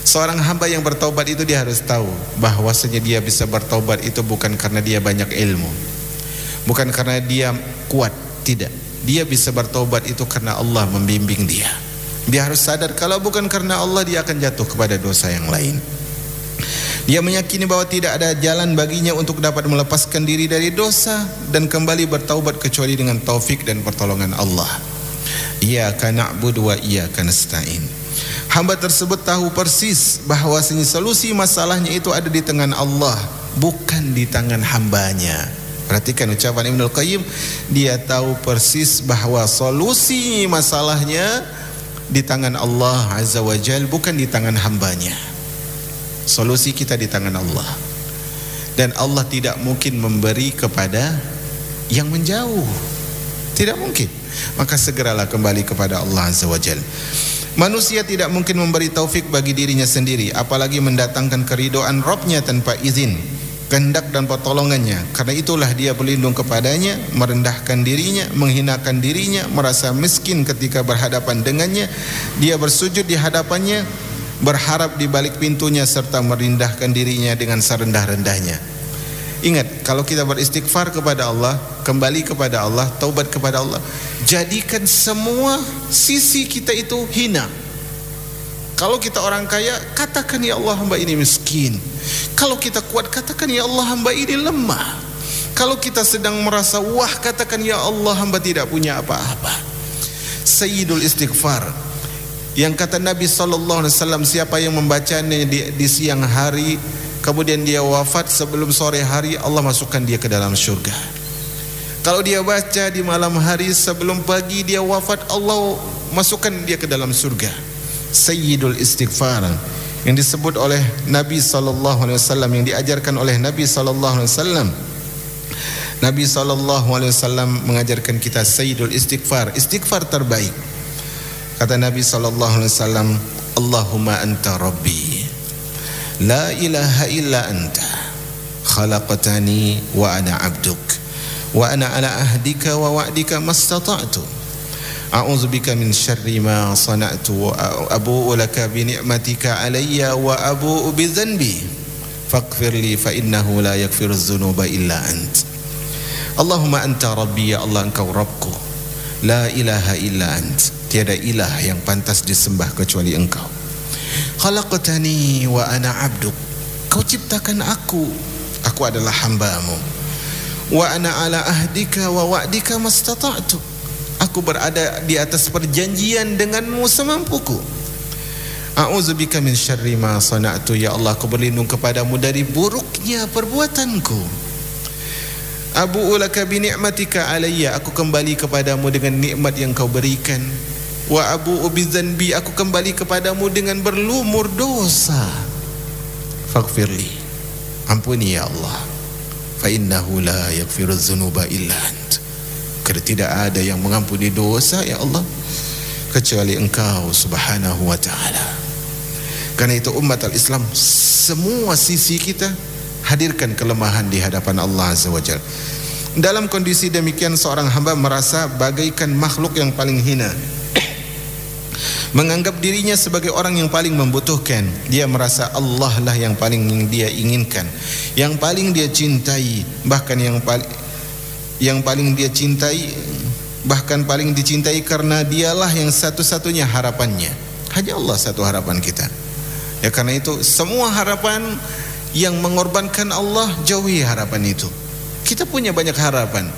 Seorang hamba yang bertaubat itu dia harus tahu bahwasanya dia bisa bertaubat itu bukan karena dia banyak ilmu, bukan karena dia kuat, tidak. Dia bisa bertaubat itu karena Allah membimbing dia. Dia harus sadar kalau bukan karena Allah dia akan jatuh kepada dosa yang lain. Dia meyakini bahwa tidak ada jalan baginya untuk dapat melepaskan diri dari dosa dan kembali bertaubat kecuali dengan taufik dan pertolongan Allah. Iyyaka na'budu wa iyyaka nasta'in. Hamba tersebut tahu persis bahwasanya solusi masalahnya itu ada di tangan Allah, bukan di tangan hambanya. Perhatikan ucapan Ibnul Qayyim, dia tahu persis bahwa solusi masalahnya di tangan Allah Azza wa Jal, bukan di tangan hambanya. Solusi kita di tangan Allah, dan Allah tidak mungkin memberi kepada yang menjauh, tidak mungkin. Maka segeralah kembali kepada Allah Azza wa Jal. Manusia tidak mungkin memberi taufik bagi dirinya sendiri, apalagi mendatangkan keridhaan Rabbnya tanpa izin, kehendak dan pertolongannya. Karena itulah dia berlindung kepadanya, merendahkan dirinya, menghinakan dirinya, merasa miskin ketika berhadapan dengannya. Dia bersujud di hadapannya, berharap di balik pintunya, serta merendahkan dirinya dengan serendah-rendahnya. Ingat, kalau kita beristighfar kepada Allah, kembali kepada Allah, taubat kepada Allah, jadikan semua sisi kita itu hina. Kalau kita orang kaya, katakan ya Allah hamba ini miskin. Kalau kita kuat, katakan ya Allah hamba ini lemah. Kalau kita sedang merasa wah, katakan ya Allah hamba tidak punya apa-apa. Sayyidul istighfar, yang kata Nabi SAW, siapa yang membacanya di siang hari, kemudian dia wafat sebelum sore hari, Allah masukkan dia ke dalam surga. Kalau dia baca di malam hari sebelum pagi dia wafat, Allah masukkan dia ke dalam surga. Sayyidul istighfar, yang disebut oleh Nabi SAW, yang diajarkan oleh Nabi SAW. Nabi SAW mengajarkan kita sayyidul istighfar, istighfar terbaik. Kata Nabi SAW, Allahumma anta rabbi, la ilaha illa anta, khalaqtani wa ana abduk, wa ana ala ahdika wa wa'dika mastata'tu, a'udzubika min syarri ma sana'tu, wa abu'u laka bi ni'matika alayya wa abu'u bi dhanbi faghfirli fa innahu la yaghfiru dzunuba illa ant. Allahumma anta rabbi, ya Allah engkau Rabbku, la ilaha illa ant, tiada ilah yang pantas disembah kecuali engkau. Khalaqtani wa ana abduk, kau ciptakan aku adalah hambamu. Wa ana ala ahdika wa wa'dika mastata'tu, aku berada di atas perjanjian denganmu semampuku. A'udzubika min syarri ma sana'tu, ya Allah aku berlindung kepadamu dari buruknya perbuatanku. Abu'u laka bi ni'matika alayya, aku kembali kepadamu dengan nikmat yang kau berikan. Wa abu'u bi dzanbi, aku kembali kepadamu dengan berlumur dosa. Faghfirli, ampuni ya Allah, fa innahu la yaghfiru dzunuba illa ant, karena tidak ada yang mengampuni dosa ya Allah kecuali engkau subhanahu wa ta'ala. Karena itu umat al-Islam, semua sisi kita hadirkan kelemahan di hadapan Allah Azza wa Jalla. Dalam kondisi demikian, seorang hamba merasa bagaikan makhluk yang paling hina, menganggap dirinya sebagai orang yang paling membutuhkan. Dia merasa Allah lah yang paling dia inginkan, yang paling dia cintai, bahkan yang paling dia cintai, bahkan paling dicintai, karena dialah yang satu-satunya harapannya. Hanya Allah satu harapan kita. Ya karena itu semua harapan yang mengorbankan Allah, jauhi harapan itu. Kita punya banyak harapan,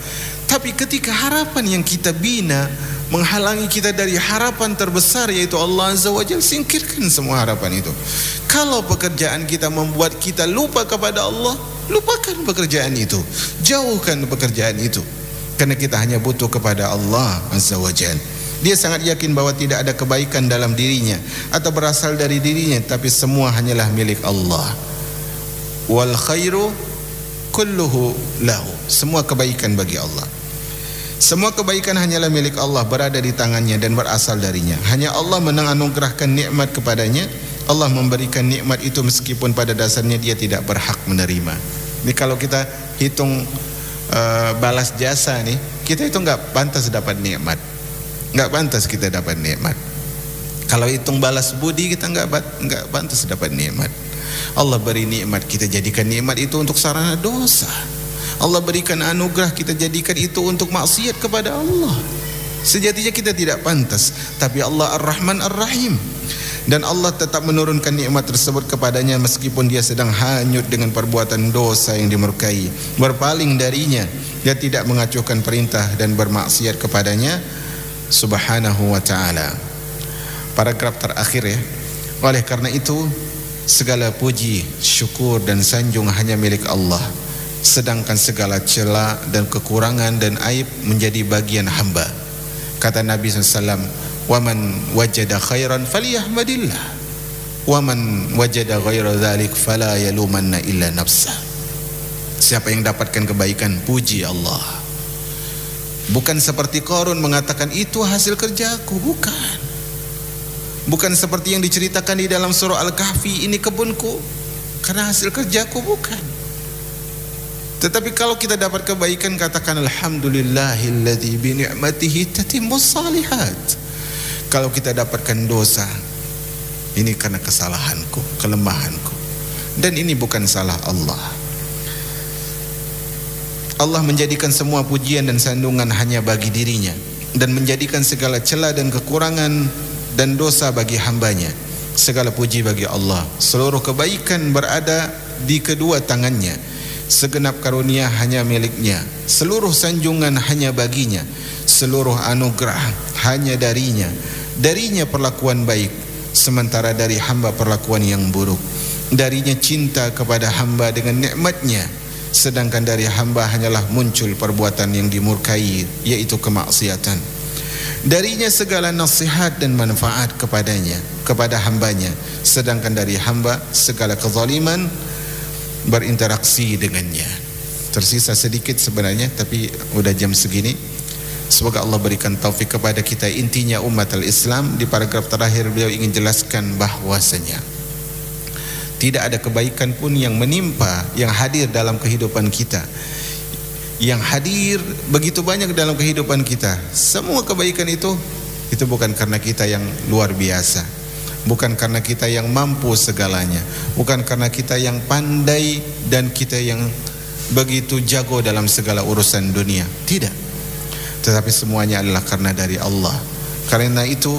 tapi ketika harapan yang kita bina menghalangi kita dari harapan terbesar, yaitu Allah Azza wa Jalla, singkirkan semua harapan itu. Kalau pekerjaan kita membuat kita lupa kepada Allah, lupakan pekerjaan itu, jauhkan pekerjaan itu, karena kita hanya butuh kepada Allah Azza wa Jalla. Dia sangat yakin bahwa tidak ada kebaikan dalam dirinya atau berasal dari dirinya, tapi semua hanyalah milik Allah. Wal khairu kulluhu lahu. Semua kebaikan bagi Allah. Semua kebaikan hanyalah milik Allah, berada di tangannya dan berasal darinya. Hanya Allah menganugerahkan nikmat kepadanya. Allah memberikan nikmat itu meskipun pada dasarnya dia tidak berhak menerima. Ini kalau kita hitung balas jasa nih, kita itu nggak pantas dapat nikmat, nggak pantas kita dapat nikmat. Kalau hitung balas budi, kita nggak pantas dapat nikmat. Allah beri nikmat, kita jadikan nikmat itu untuk sarana dosa. Allah berikan anugerah, kita jadikan itu untuk maksiat kepada Allah. Sejatinya kita tidak pantas, tapi Allah Ar-Rahman Ar-Rahim, dan Allah tetap menurunkan nikmat tersebut kepadanya meskipun dia sedang hanyut dengan perbuatan dosa yang dimurkai, berpaling darinya, dia tidak mengacuhkan perintah dan bermaksiat kepadanya Subhanahu wa ta'ala. Paragraf terakhir ya. Oleh karena itu, segala puji, syukur dan sanjung hanya milik Allah, sedangkan segala celah dan kekurangan dan aib menjadi bagian hamba. Kata Nabi SAW, "Waman wajada khairan faliyahmadillah, waman wajada ghaira dzalik fala yalumanna illa nafsah." Siapa yang dapatkan kebaikan, puji Allah. Bukan seperti Qarun mengatakan itu hasil kerjaku, bukan. Bukan seperti yang diceritakan di dalam surah Al-Kahfi, ini kebunku karena hasil kerjaku, bukan. Tetapi kalau kita dapat kebaikan, katakan alhamdulillahilladzi bi ni'matihi tatimmus shalihat. Kalau kita dapatkan dosa, ini karena kesalahanku, kelemahanku, dan ini bukan salah Allah. Allah menjadikan semua pujian dan sandungan hanya bagi dirinya, dan menjadikan segala celah dan kekurangan dan dosa bagi hambanya. Segala puji bagi Allah. Seluruh kebaikan berada di kedua tangannya. Segenap karunia hanya miliknya. Seluruh sanjungan hanya baginya. Seluruh anugerah hanya darinya. Darinya perlakuan baik, sementara dari hamba perlakuan yang buruk. Darinya cinta kepada hamba dengan nikmatnya, sedangkan dari hamba hanyalah muncul perbuatan yang dimurkai, yaitu kemaksiatan. Darinya segala nasihat dan manfaat kepadanya, kepada hambanya, sedangkan dari hamba segala kezaliman berinteraksi dengannya. Tersisa sedikit sebenarnya, tapi udah jam segini. Semoga Allah berikan taufik kepada kita. Intinya umat al-Islam, di paragraf terakhir beliau ingin jelaskan bahwasanya tidak ada kebaikan pun yang menimpa, yang hadir dalam kehidupan kita, yang hadir begitu banyak dalam kehidupan kita. Semua kebaikan itu bukan karena kita yang luar biasa, bukan karena kita yang mampu segalanya, bukan karena kita yang pandai dan kita yang begitu jago dalam segala urusan dunia. Tidak, tetapi semuanya adalah karena dari Allah. Karena itu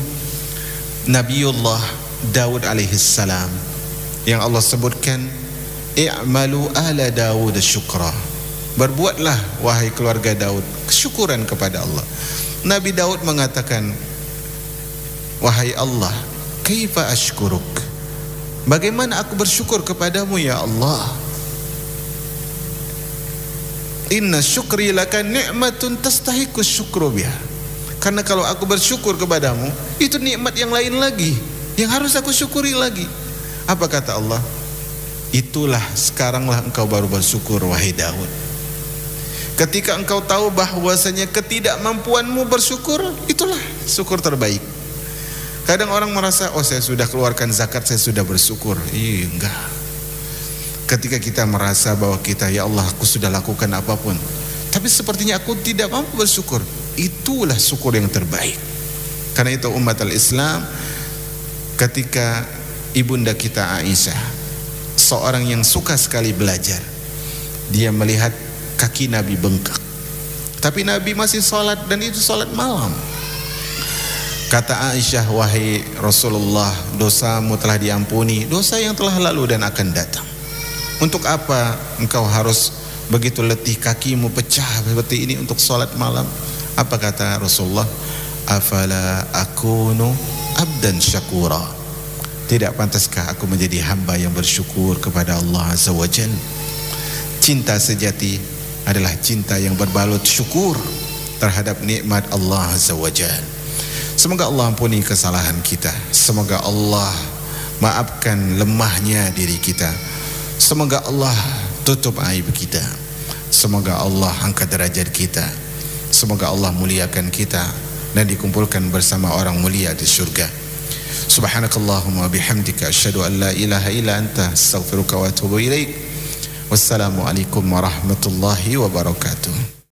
Nabiullah Daud alaihissalam yang Allah sebutkan, i'malu ala Daud syukra, berbuatlah wahai keluarga Daud kesyukuran kepada Allah. Nabi Daud mengatakan, wahai Allah, kaifa ashkuruk, bagaimana aku bersyukur kepadamu ya Allah? Inna syukri laka ni'matun tastahiqus syukru biha, karena kalau aku bersyukur kepadamu, itu nikmat yang lain lagi yang harus aku syukuri lagi. Apa kata Allah? Itulah sekaranglah engkau baru bersyukur wahai Daud. Ketika engkau tahu bahwasanya ketidakmampuanmu bersyukur, itulah syukur terbaik. Kadang orang merasa, oh saya sudah keluarkan zakat, saya sudah bersyukur. Iya, enggak. Ketika kita merasa bahwa kita, ya Allah aku sudah lakukan apapun, tapi sepertinya aku tidak mampu bersyukur, itulah syukur yang terbaik. Karena itu umat al-Islam, ketika ibunda kita Aisyah, seorang yang suka sekali belajar, dia melihat kaki Nabi bengkak, tapi Nabi masih sholat, dan itu sholat malam. Kata Aisyah, wahai Rasulullah, dosamu telah diampuni, dosa yang telah lalu dan akan datang. Untuk apa engkau harus begitu letih, kakimu pecah seperti ini untuk sholat malam? Apa kata Rasulullah? Afala akunu abdan syakura. Tidak pantaskah aku menjadi hamba yang bersyukur kepada Allah Azza wa Jalla? Cinta sejati adalah cinta yang berbalut syukur terhadap nikmat Allah Azza wa Jalla. Semoga Allah ampuni kesalahan kita. Semoga Allah maafkan lemahnya diri kita. Semoga Allah tutup aib kita. Semoga Allah angkat derajat kita. Semoga Allah muliakan kita dan dikumpulkan bersama orang mulia di surga. Subhanakallahumma bihamdika asyhadu an la ilaha illa anta astaghfiruka wa atubu ilaik. Wassalamualaikum warahmatullahi wabarakatuh.